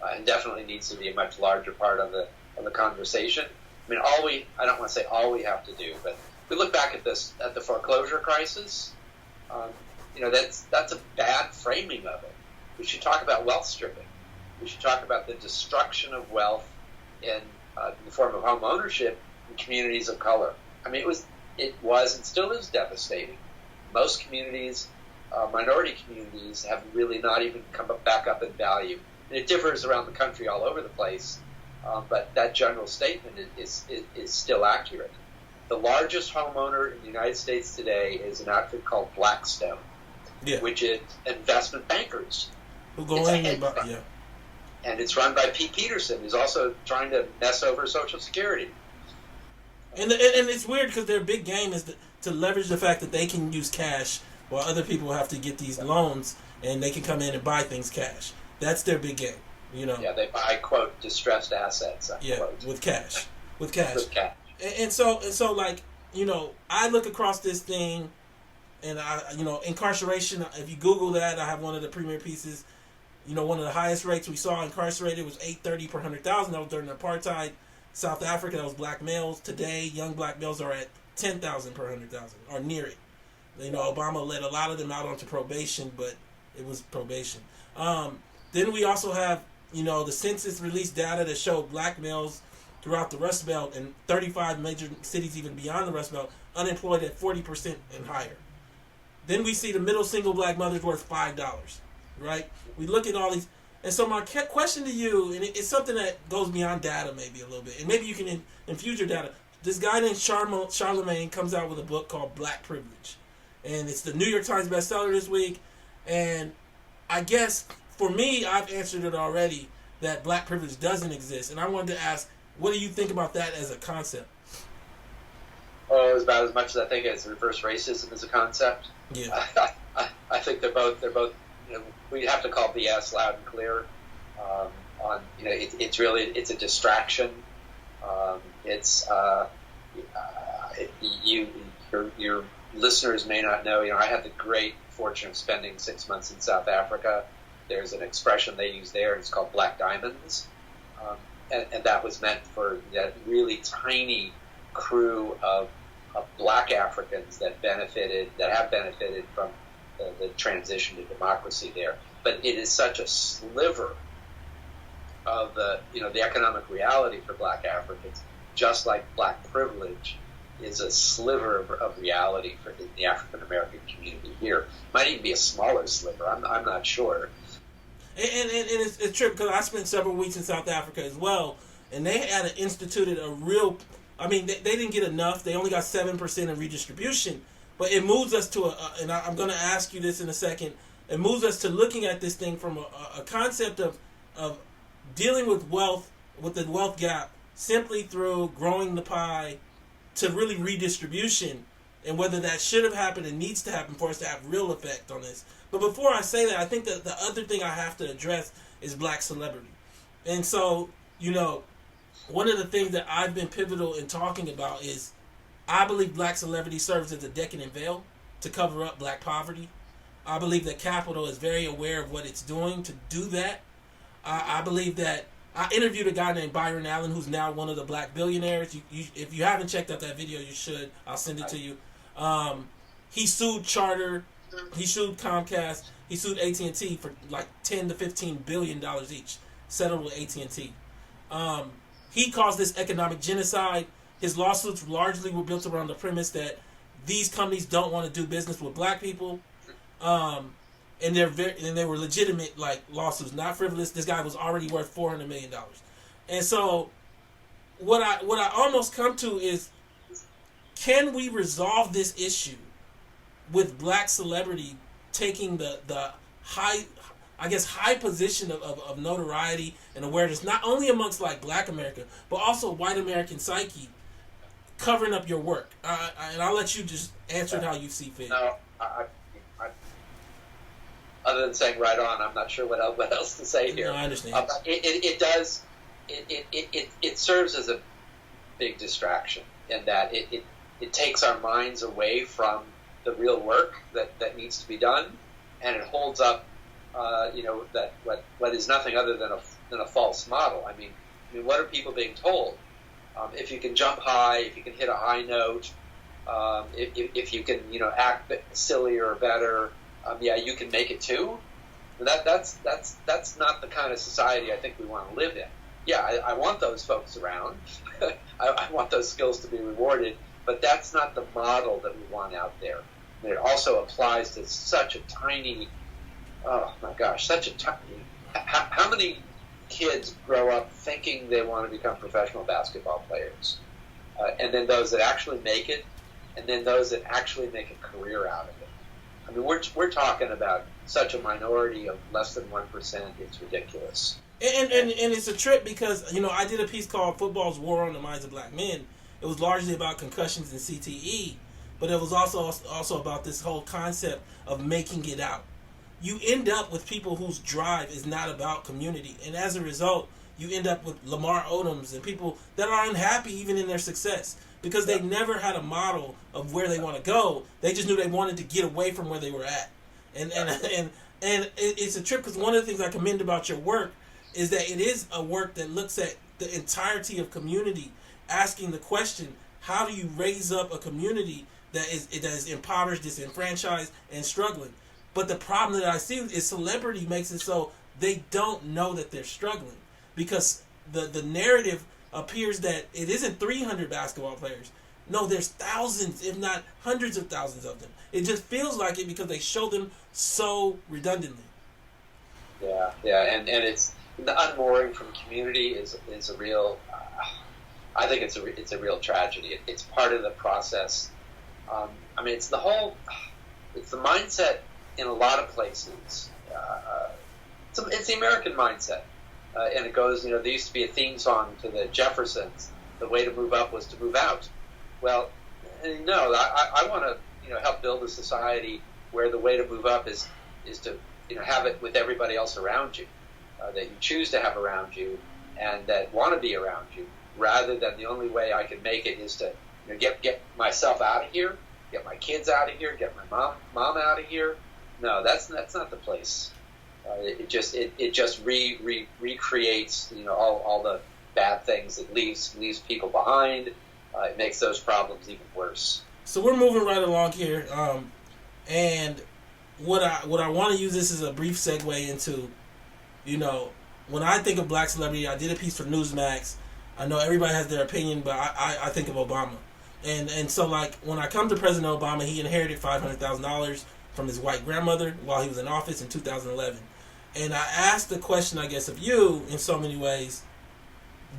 and definitely needs to be a much larger part of the conversation. I mean, I don't want to say all we have to do, but if we look back at the foreclosure crisis, that's a bad framing of it. We should talk about wealth stripping. We should talk about the destruction of wealth in the form of home ownership in communities of color. I mean, it was and still is devastating. Most communities, minority communities, have really not even come back up in value. And it differs around the country all over the place, but that general statement is still accurate. The largest homeowner in the United States today is an outfit called Blackstone, which is investment bankers. Who go in and and it's run by Pete Peterson, who's also trying to mess over Social Security. And it's weird because their big game is to leverage the fact that they can use cash while other people have to get these loans and they can come in and buy things cash. That's their big game, Yeah, they buy, quote, distressed assets, unquote. With cash. And so I look across this thing and incarceration, if you Google that, I have one of the premier pieces. One of the highest rates we saw incarcerated was 830 per 100,000. That was during apartheid. South Africa, that was black males. Today, young black males are at 10,000 per 100,000, or near it. Obama let a lot of them out onto probation, but it was probation. Then we also have, the census released data that showed black males throughout the Rust Belt and 35 major cities even beyond the Rust Belt unemployed at 40% and higher. Then we see the middle single black mother's worth $5, right? We look at all these. And so my question to you, and it's something that goes beyond data maybe a little bit, and maybe you can infuse your data. This guy named Charlamagne comes out with a book called Black Privilege. And it's the New York Times bestseller this week. And I guess, for me, I've answered it already, that black privilege doesn't exist. And I wanted to ask, what do you think about that as a concept? Oh, it's about as much as I think as reverse racism as a concept. Yeah. I think they're both. We have to call BS loud and clear. It's a distraction. Your listeners may not know. I had the great fortune of spending 6 months in South Africa. There's an expression they use there. It's called black diamonds, and that was meant for that really tiny crew of black Africans that have benefited from the transition to democracy there. But it is such a sliver of the economic reality for black Africans, just like black privilege is a sliver of reality for the African American community here. Might even be a smaller sliver. I'm not sure. And it's true because I spent several weeks in South Africa as well, and they had instituted a real. I mean, they didn't get enough. They only got 7% in redistribution. But it moves us to and I'm going to ask you this in a second, It moves us to looking at this thing from a concept of dealing with wealth, with the wealth gap, simply through growing the pie to really redistribution, and whether that should have happened and needs to happen for us to have real effect on this. But before I say that, I think that the other thing I have to address is black celebrity. And so, one of the things that I've been pivotal in talking about is I believe black celebrity serves as a decadent veil to cover up black poverty. I believe that capital is very aware of what it's doing to do that. I believe that I interviewed a guy named Byron Allen, who's now one of the black billionaires. If you haven't checked out that video, you should. I'll send it to you. He sued Charter. He sued Comcast. He sued AT&T for like $10 to $15 billion each, settled with AT&T. He caused this economic genocide. His lawsuits largely were built around the premise that these companies don't want to do business with black people. And they were legitimate lawsuits, not frivolous. This guy was already worth $400 million. And so what I almost come to is, can we resolve this issue with black celebrity taking the high position of notoriety and awareness, not only amongst black America, but also white American psyche, covering up your work? And I'll let you just answer it how you see fit. No, I other than saying right on, I'm not sure what else to say here. No, I understand. It serves as a big distraction in that it takes our minds away from the real work that needs to be done, and it holds up, that what is nothing other than a false model. I mean, what are people being told? If you can jump high, if you can hit a high note, if you can act sillier or better, you can make it too. That's not the kind of society I think we want to live in. Yeah, I want those folks around. I want those skills to be rewarded, but that's not the model that we want out there. And it also applies to such a tiny, how many kids grow up thinking they want to become professional basketball players, and then those that actually make it, and then those that actually make a career out of it. I mean, we're talking about such a minority of less than 1%. It's ridiculous. And it's a trip because I did a piece called "Football's War on the Minds of Black Men." It was largely about concussions and CTE, but it was also about this whole concept of making it out. You end up with people whose drive is not about community, and as a result, you end up with Lamar Odoms and people that are unhappy even in their success because they never had a model of where they want to go. They just knew they wanted to get away from where they were at, and it's a trip because one of the things I commend about your work is that it is a work that looks at the entirety of community, asking the question: how do you raise up a community that is impoverished, disenfranchised, and struggling? But the problem that I see is celebrity makes it so they don't know that they're struggling because the narrative appears that it isn't 300 basketball players. No, there's thousands, if not hundreds of thousands of them. It just feels like it because they show them so redundantly. Yeah, and it's the unmooring from community is a real. I think it's a real tragedy. It's part of the process. It's the mindset in a lot of places. It's the American mindset, and it goes. There used to be a theme song to the Jeffersons. The way to move up was to move out. Well, no, I want to help build a society where the way to move up is to have it with everybody else around you, that you choose to have around you, and that want to be around you, rather than the only way I can make it is to get myself out of here, get my kids out of here, get my mom out of here. No, that's not the place. It just recreates all the bad things. It leaves people behind. It makes those problems even worse. So we're moving right along here, and what I want to use this as a brief segue into, when I think of black celebrity, I did a piece for Newsmax. I know everybody has their opinion, but I think of Obama, and so when I come to President Obama, he inherited $500,000 from his white grandmother while he was in office in 2011. And I asked the question, I guess, of you in so many ways,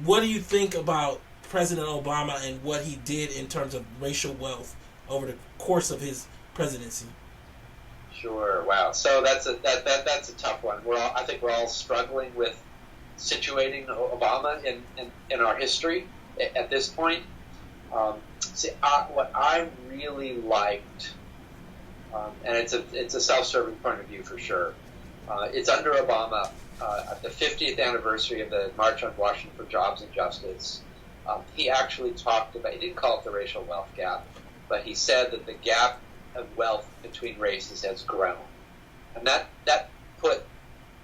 what do you think about President Obama and what he did in terms of racial wealth over the course of his presidency? Sure. Wow. So that's a tough one. I think we're all struggling with situating Obama in our history at this point. What I really liked, and it's a self-serving point of view for sure. It's under Obama, at the 50th anniversary of the March on Washington for Jobs and Justice. He actually talked about, he didn't call it the racial wealth gap, but he said that the gap of wealth between races has grown. And that put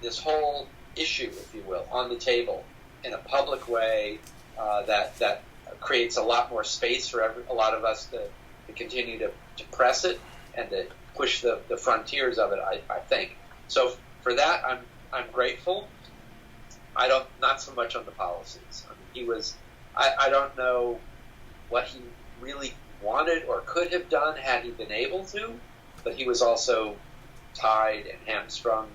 this whole issue, if you will, on the table in a public way that creates a lot more space for a lot of us to continue to press it and to push the frontiers of it, I think. So for that, I'm grateful. Not so much on the policies. I mean, I don't know what he really wanted or could have done had he been able to, but he was also tied and hamstrung.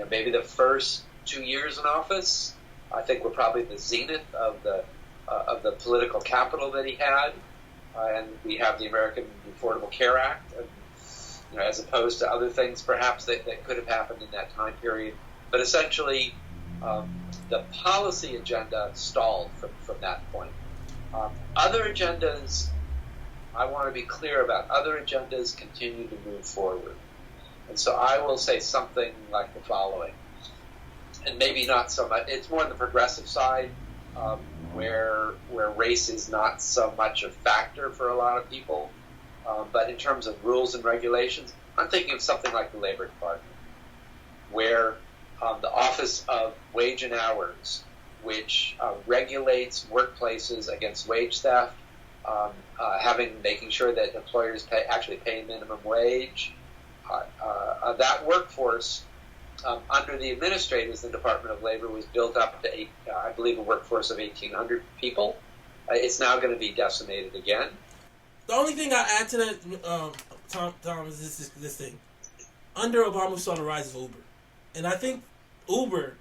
Maybe the first 2 years in office, I think, were probably the zenith of the political capital that he had, and we have the American Affordable Care Act, and, as opposed to other things perhaps that could have happened in that time period. But essentially, the policy agenda stalled from that point. Other agendas, I want to be clear about, other agendas continue to move forward. And so I will say something like the following, and maybe not so much, it's more on the progressive side, where race is not so much a factor for a lot of people, but in terms of rules and regulations, I'm thinking of something like the Labor Department, where the Office of Wage and Hours, which regulates workplaces against wage theft, making sure that employers actually pay minimum wage. That workforce, under the administrators in the Department of Labor, was built up to, I believe, a workforce of 1,800 people. It's now going to be decimated again. The only thing I add to that, Tom, is this thing. Under Obama, we saw the rise of Uber. And I think Uber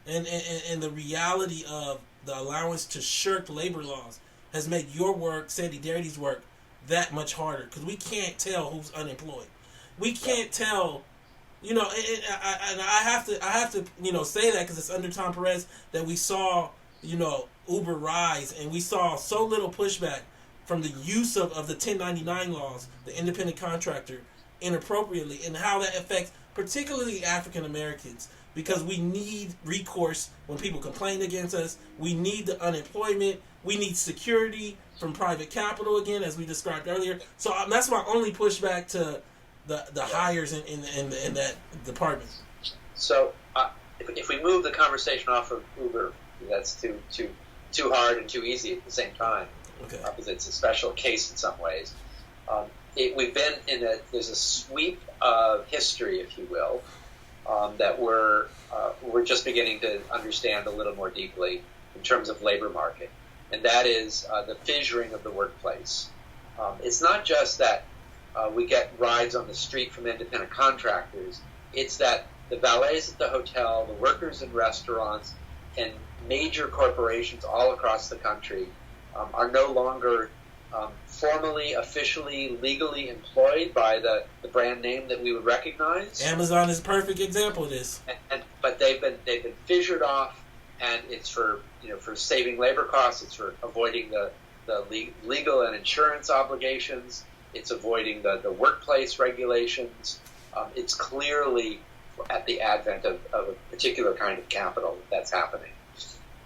and the reality of the allowance to shirk labor laws has made your work, Sandy Darity's work, that much harder. Because we can't tell who's unemployed. We can't tell, and I have to, say that because it's under Tom Perez that we saw, Uber rise, and we saw so little pushback from the use of the 1099 laws, the independent contractor, inappropriately, and how that affects particularly African Americans, because we need recourse when people complain against us. We need the unemployment. We need security from private capital again, as we described earlier. So that's my only pushback to the hires in that department. So if we move the conversation off of Uber, that's too hard and too easy at the same time. Okay. Because it's a special case in some ways. We've been there's a sweep of history, if you will, that we're just beginning to understand a little more deeply in terms of labor market, and that is the fissuring of the workplace. It's not just that we get rides on the street from independent contractors. It's that the valets at the hotel, the workers in restaurants, and major corporations all across the country are no longer formally, officially, legally employed by the brand name that we would recognize. Amazon is a perfect example of this. But they've been fissured off, and it's for saving labor costs. It's for avoiding the legal and insurance obligations. It's avoiding the workplace regulations. It's clearly at the advent of a particular kind of capital that's happening.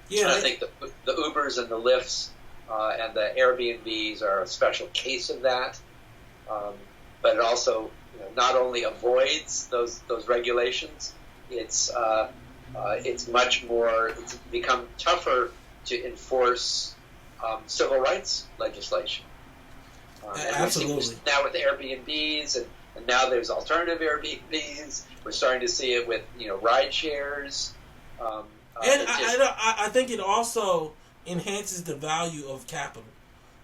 Yeah, and I think the Ubers and the Lyfts and the Airbnbs are a special case of that. But it also not only avoids those regulations, it's much more. It's become tougher to enforce civil rights legislation. Absolutely. Now with Airbnbs, and now there's alternative Airbnbs. We're starting to see it with ride shares. I think it also enhances the value of capital.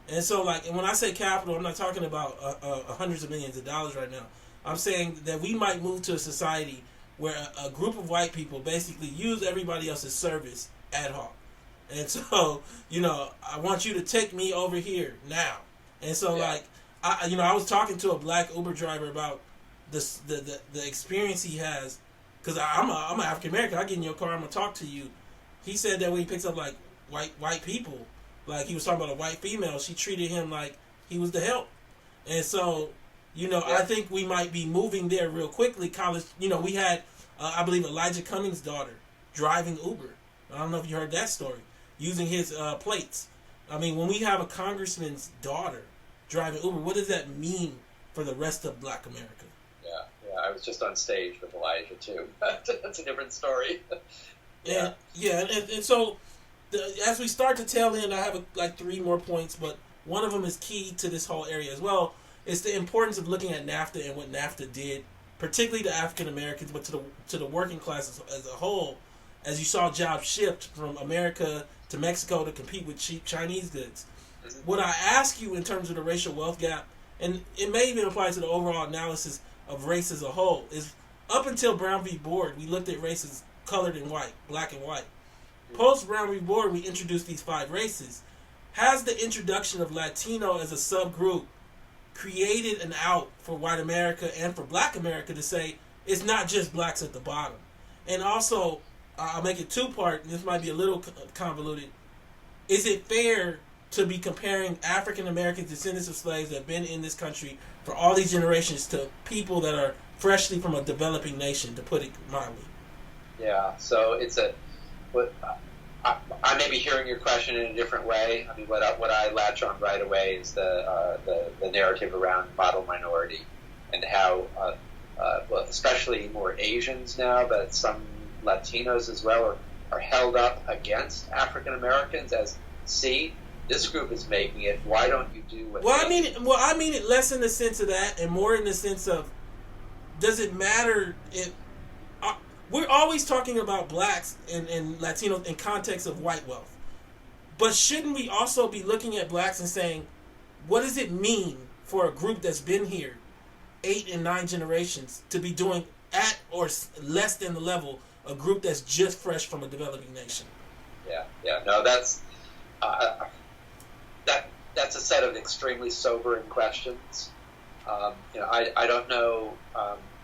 And so, and when I say capital, I'm not talking about hundreds of millions of dollars right now. I'm saying that we might move to a society where a group of white people basically use everybody else's service ad hoc. And so, I want you to take me over here now. And so, I was talking to a black Uber driver about the experience he has, because I'm an African American. I get in your car, I'm gonna talk to you. He said that when he picks up like white people, like he was talking about a white female, she treated him like he was the help, and so I think we might be moving there real quickly. College, we had I believe Elijah Cummings' daughter driving Uber. I don't know if you heard that story, using his plates. I mean, when we have a congressman's daughter driving Uber, what does that mean for the rest of Black America? Yeah, I was just on stage with Elijah too. That's a different story. And so as we start to tail end, I have like 3 more points, but one of them is key to this whole area as well. It's the importance of looking at NAFTA and what NAFTA did, particularly to African Americans, but to the working class as a whole. As you saw jobs shift from America to Mexico to compete with cheap Chinese goods. Mm-hmm. What I ask you in terms of the racial wealth gap, and it may even apply to the overall analysis of race as a whole, is up until Brown v. Board, we looked at races colored and white, black and white. Mm-hmm. Post Brown v. Board, we introduced these 5 races. Has the introduction of Latino as a subgroup created an out for white America and for Black America to say it's not just blacks at the bottom? And also, I'll make it 2-part. This might be a little convoluted. Is it fair to be comparing African American descendants of slaves that have been in this country for all these generations to people that are freshly from a developing nation, to put it mildly? Yeah. So I may be hearing your question in a different way. I mean, what I latch on right away is the narrative around model minority and how, especially more Asians now, but some Latinos as well are held up against African Americans as, see, this group is making it. Why don't you do what? I mean it less in the sense of that, and more in the sense of, does it matter if we're always talking about blacks and Latinos in context of white wealth, but shouldn't we also be looking at blacks and saying, what does it mean for a group that's been here 8 and 9 generations to be doing at or less than the level a group that's just fresh from a developing nation? Yeah. No, that's that's a set of extremely sobering questions. I don't know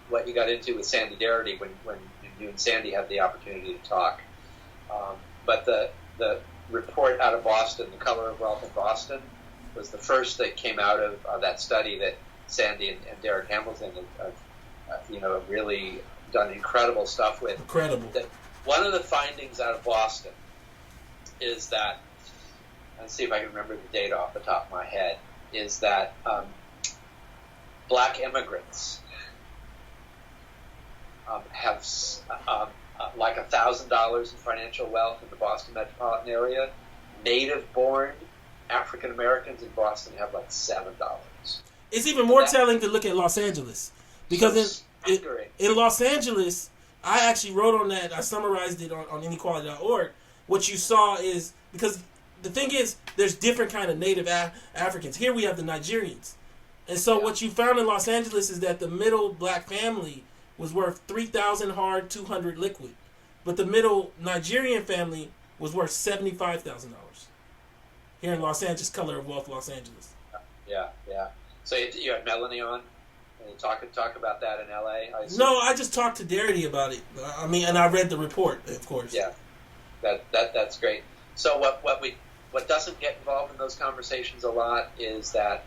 what you got into with Sandy Darity when you and Sandy had the opportunity to talk, but the report out of Boston, The Color of Wealth in Boston, was the first that came out of that study that Sandy and Derek Hamilton have really done incredible stuff with. Incredible. One of the findings out of Boston is that, let's see if I can remember the data off the top of my head, is that black immigrants have like $1,000 in financial wealth in the Boston metropolitan area. Native-born African Americans in Boston have like $7. It's even more telling to look at Los Angeles, because in Los Angeles, I actually wrote on that. I summarized it on Inequality.org. What you saw is, because the thing is, there's different kind of native Africans. Here we have the Nigerians. And so what you found in Los Angeles is that the middle black family was worth $3,000 hard, $200 liquid. But the middle Nigerian family was worth $75,000. Here in Los Angeles, Color of Wealth, Los Angeles. Yeah. So you had Melanie on? And you talk about that in LA? No, I just talked to Darity about it. I mean, and I read the report, of course. Yeah, that's great. So what doesn't get involved in those conversations a lot is that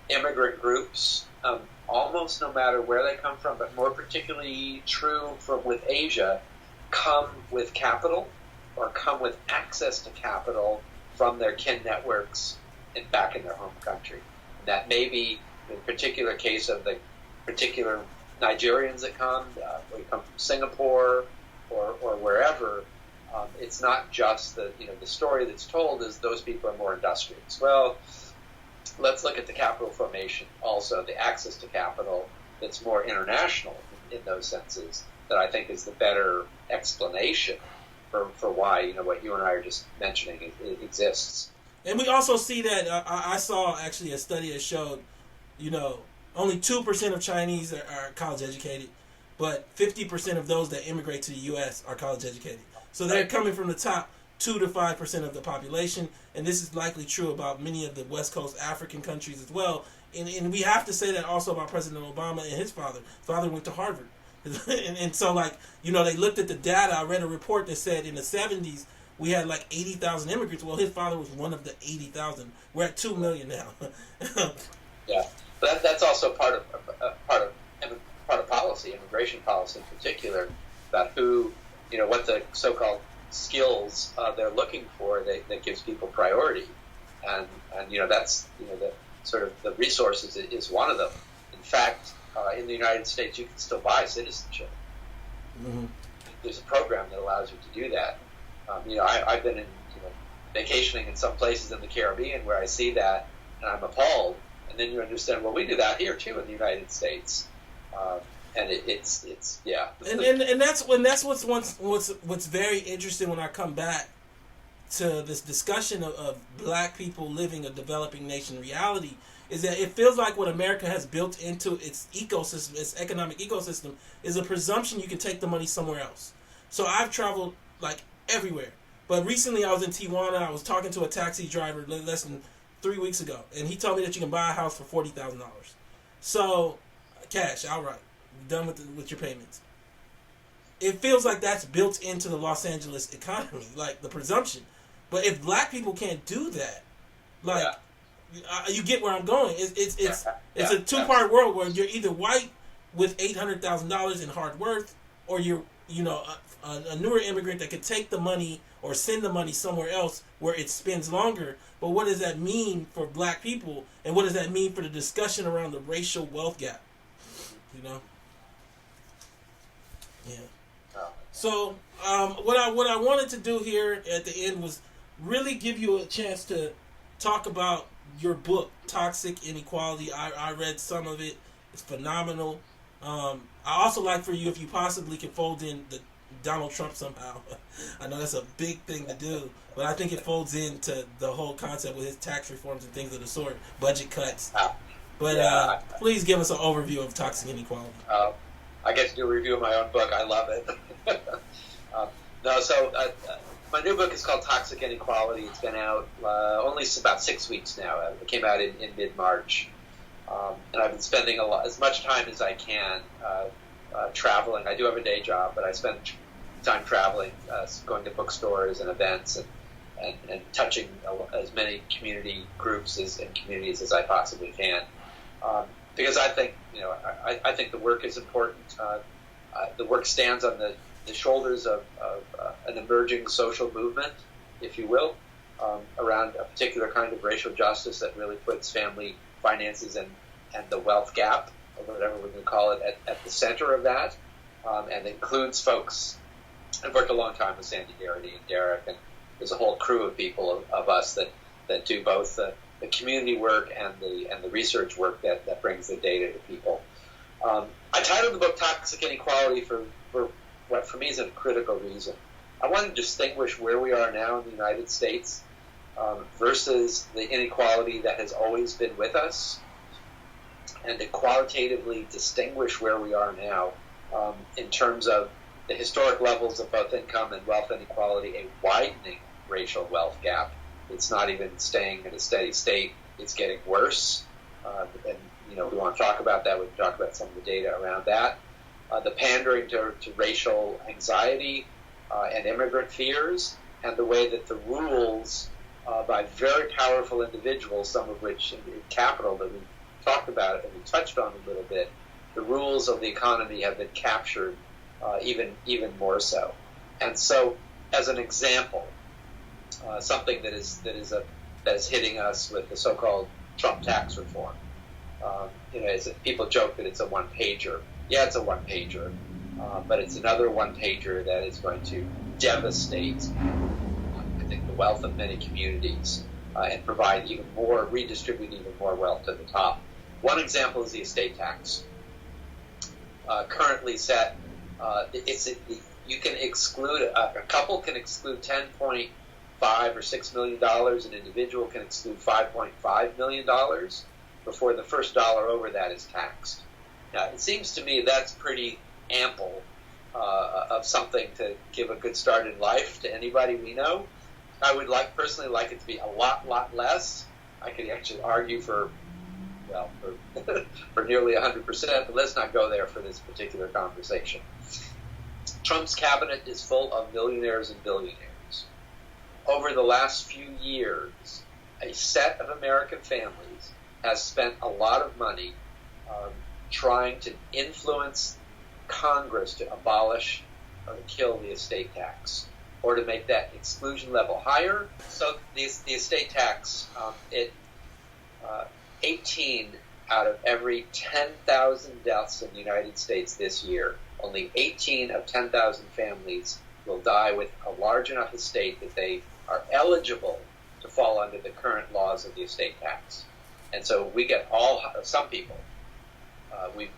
immigrant groups, almost no matter where they come from, but more particularly true with Asia, come with capital or come with access to capital from their kin networks back in their home country. And that may be the particular case of the particular Nigerians that come from Singapore or wherever. It's not just the story that's told is those people are more industrious. Well, let's look at the capital formation also, the access to capital that's more international in those senses, that I think is the better explanation for why what you and I are just mentioning it exists. And we also see that I saw actually a study that showed only 2% of Chinese are college educated, but 50% of those that immigrate to the U.S. are college educated. So they're coming from the top 2 to 5% of the population, and this is likely true about many of the West Coast African countries as well. And we have to say that also about President Obama and his father. His father went to Harvard. and so, like, you know, they looked at the data. I read a report that said in the 70s, we had like 80,000 immigrants. Well, his father was one of the 80,000. We're at 2 million now. Yeah, but that's also part of policy, immigration policy in particular, about who, you know, what the so-called skills they're looking for that gives people priority, and you know, that's, you know, the sort of the resources is one of them. In fact, in the United States, you can still buy citizenship. Mm-hmm. There's a program that allows you to do that. You know, I've been vacationing in some places in the Caribbean where I see that, and I'm appalled. And then you understand, well, we do that here too in the United States, and it's yeah. And that's what's very interesting when I come back to this discussion of black people living a developing nation reality, is that it feels like what America has built into its ecosystem, its economic ecosystem, is a presumption you can take the money somewhere else. So I've traveled like everywhere, but recently I was in Tijuana. I was talking to a taxi driver less than 3 weeks ago, and he told me that you can buy a house for $40,000. So cash outright, done with your payments. It feels like that's built into the Los Angeles economy, like the presumption. But if black people can't do that, like, you get where I'm going. It's a two-part world where you're either white with $800,000 in hard worth, or you're, you know, a newer immigrant that could take the money or send the money somewhere else where it spends longer. But what does that mean for black people, and what does that mean for the discussion around the racial wealth gap? You know. Yeah. So what I wanted to do here at the end was really give you a chance to talk about your book, Toxic Inequality. I read some of it. It's phenomenal. I also like for you, if you possibly can fold in the Donald Trump somehow. I know that's a big thing to do, but I think it folds into the whole concept with his tax reforms and things of the sort, budget cuts. But please give us an overview of Toxic Inequality. I get to do a review of my own book. I love it. My new book is called Toxic Inequality. It's been out only about 6 weeks now. It came out in mid-March. And I've been spending as much time as I can traveling. I do have a day job, but I spend time traveling, going to bookstores and events, and touching as many community groups and communities as I possibly can. Because I think, you know, I think the work is important. The work stands on the shoulders of an emerging social movement, if you will, around a particular kind of racial justice that really puts family finances and the wealth gap, or whatever we're going to call it, at the center of that, and includes folks. I've worked a long time with Sandy Garrity and Derek, and there's a whole crew of people of us that do both the community work and the research work that brings the data to people. I titled the book Toxic Inequality for what for me is a critical reason. I want to distinguish where we are now in the United States versus the inequality that has always been with us, and to qualitatively distinguish where we are now in terms of the historic levels of both income and wealth inequality, a widening racial wealth gap. It's not even staying in a steady state. It's getting worse. And, you know, we want to talk about that. We can talk about some of the data around that. The pandering to racial anxiety and immigrant fears, and the way that the rules by very powerful individuals, some of which in capital that we talked about and we touched on a little bit, the rules of the economy have been captured even more so. And so, as an example, something that is hitting us with the so-called Trump tax reform. People joke that it's a one-pager. Yeah, it's a one-pager, but it's another one-pager that is going to devastate, I think, the wealth of many communities and redistribute even more wealth to the top. One example is the estate tax. Currently set, you can exclude, a couple can exclude $10.5 or $6 million, an individual can exclude $5.5 million before the first dollar over that is taxed. Now, it seems to me that's pretty ample of something to give a good start in life to anybody we know. I would personally like it to be a lot less. I could actually argue for nearly 100%, but let's not go there for this particular conversation. Trump's cabinet is full of millionaires and billionaires. Over the last few years, a set of American families has spent a lot of money trying to influence Congress to abolish or to kill the estate tax, or to make that exclusion level higher. So the estate tax, 18 out of every 10,000 deaths in the United States this year, only 18 of 10,000 families will die with a large enough estate that they are eligible to fall under the current laws of the estate tax. And so we get some people, we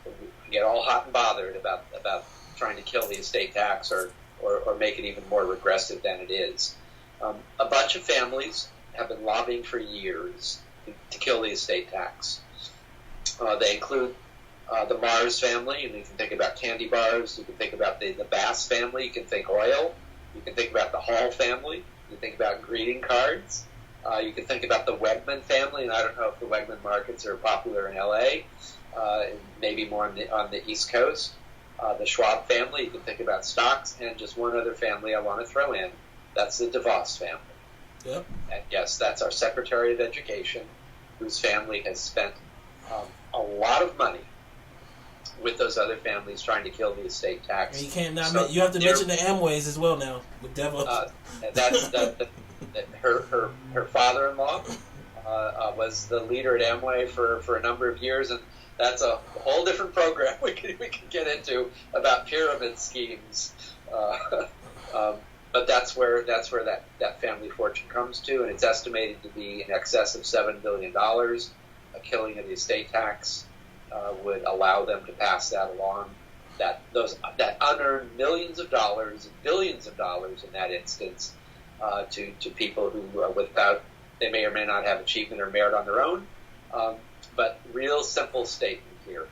get all hot and bothered about trying to kill the estate tax or make it even more regressive than it is. A bunch of families have been lobbying for years to kill the estate tax. They include the Mars family, and you can think about candy bars. You can think about the Bass family. You can think oil. You can think about the Hall family. You can think about greeting cards. You can think about the Wegman family, and I don't know if the Wegman markets are popular in L.A., maybe more on the East Coast. The Schwab family, you can think about stocks, and just one other family I want to throw in, that's the DeVos family. Yep. And yes, that's our Secretary of Education, whose family has spent a lot of money with those other families trying to kill the estate tax. And you have to mention the Amways as well now with DeVos. Her father-in-law was the leader at Amway for a number of years, and that's a whole different program we can get into about pyramid schemes. But that's where that family fortune comes to, and it's estimated to be in excess of $7 billion. A killing of the estate tax would allow them to pass that along. That unearned millions of dollars and billions of dollars in that instance to people who are without, they may or may not have achievement or merit on their own. But real simple statement here.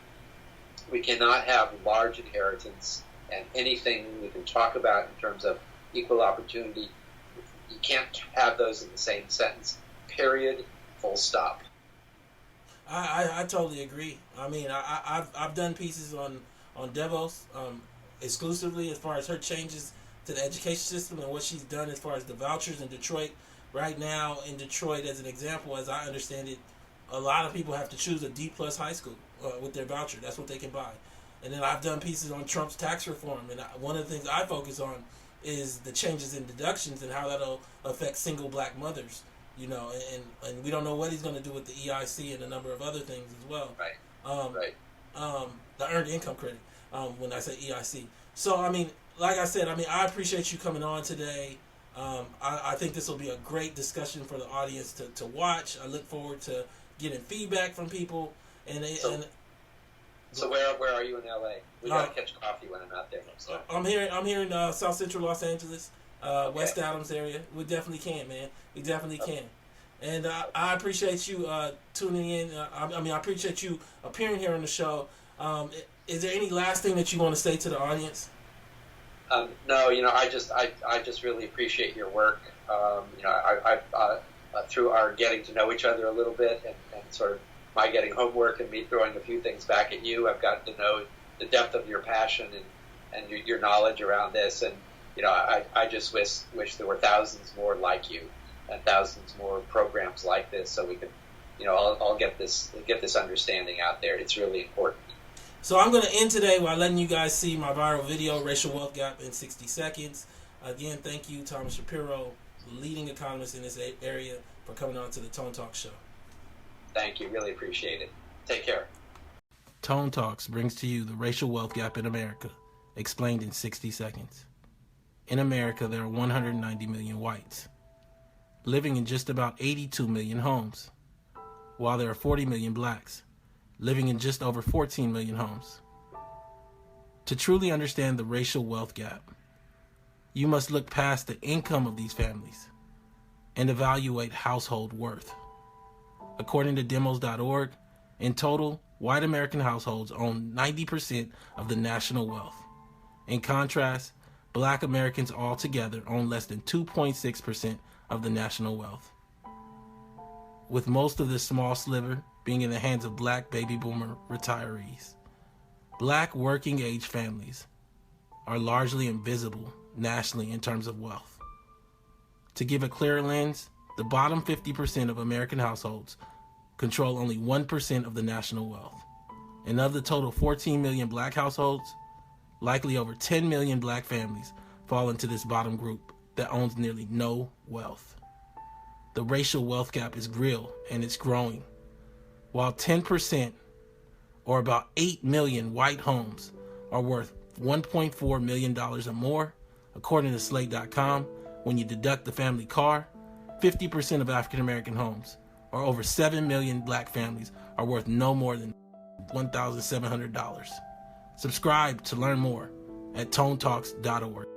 We cannot have large inheritance and anything we can talk about in terms of equal opportunity. You can't have those in the same sentence, period, full stop. I totally agree. I mean, I've done pieces on DeVos exclusively as far as her changes to the education system and what she's done as far as the vouchers in Detroit. Right now in Detroit, as an example, as I understand it, a lot of people have to choose a D+ high school with their voucher. That's what they can buy. And then I've done pieces on Trump's tax reform, and one of the things I focus on is the changes in deductions and how that'll affect single black mothers. You know, and we don't know what he's going to do with the EIC and a number of other things as well. Right. The earned income credit. When I say EIC. So I mean, like I said, I appreciate you coming on today. I think this will be a great discussion for the audience to watch. I look forward to getting feedback from people. So where are you in LA? We gotta catch coffee when I'm out there next time. I'm here in South Central Los Angeles, West Adams area. We definitely can, man. We definitely can. And I appreciate you tuning in. I appreciate you appearing here on the show. Is there any last thing that you want to say to the audience? No, I just really appreciate your work. Through our getting to know each other a little bit and sort of my getting homework and me throwing a few things back at you, I've gotten to know the depth of your passion and your knowledge around this. And, I just wish there were thousands more like you and thousands more programs like this so we could, all get this understanding out there. It's really important. So I'm going to end today by letting you guys see my viral video, Racial Wealth Gap in 60 Seconds. Again, thank you, Thomas Shapiro, leading economist in this area, for coming on to the ToneTalks show. Thank you. Really appreciate it. Take care. ToneTalks brings to you the racial wealth gap in America, explained in 60 seconds. In America, there are 190 million whites, living in just about 82 million homes, while there are 40 million blacks, living in just over 14 million homes. To truly understand the racial wealth gap, you must look past the income of these families and evaluate household worth. According to demos.org, in total, white American households own 90% of the national wealth. In contrast, Black Americans altogether own less than 2.6% of the national wealth, with most of this small sliver being in the hands of Black baby boomer retirees. Black working-age families are largely invisible nationally in terms of wealth. To give a clearer lens, the bottom 50% of American households control only 1% of the national wealth. And of the total 14 million Black households, likely over 10 million Black families fall into this bottom group that owns nearly no wealth. The racial wealth gap is real and it's growing. While 10%, or about 8 million white homes, are worth $1.4 million or more, according to Slate.com, when you deduct the family car, 50% of African American homes, or over 7 million Black families, are worth no more than $1,700. Subscribe to learn more at ToneTalks.org.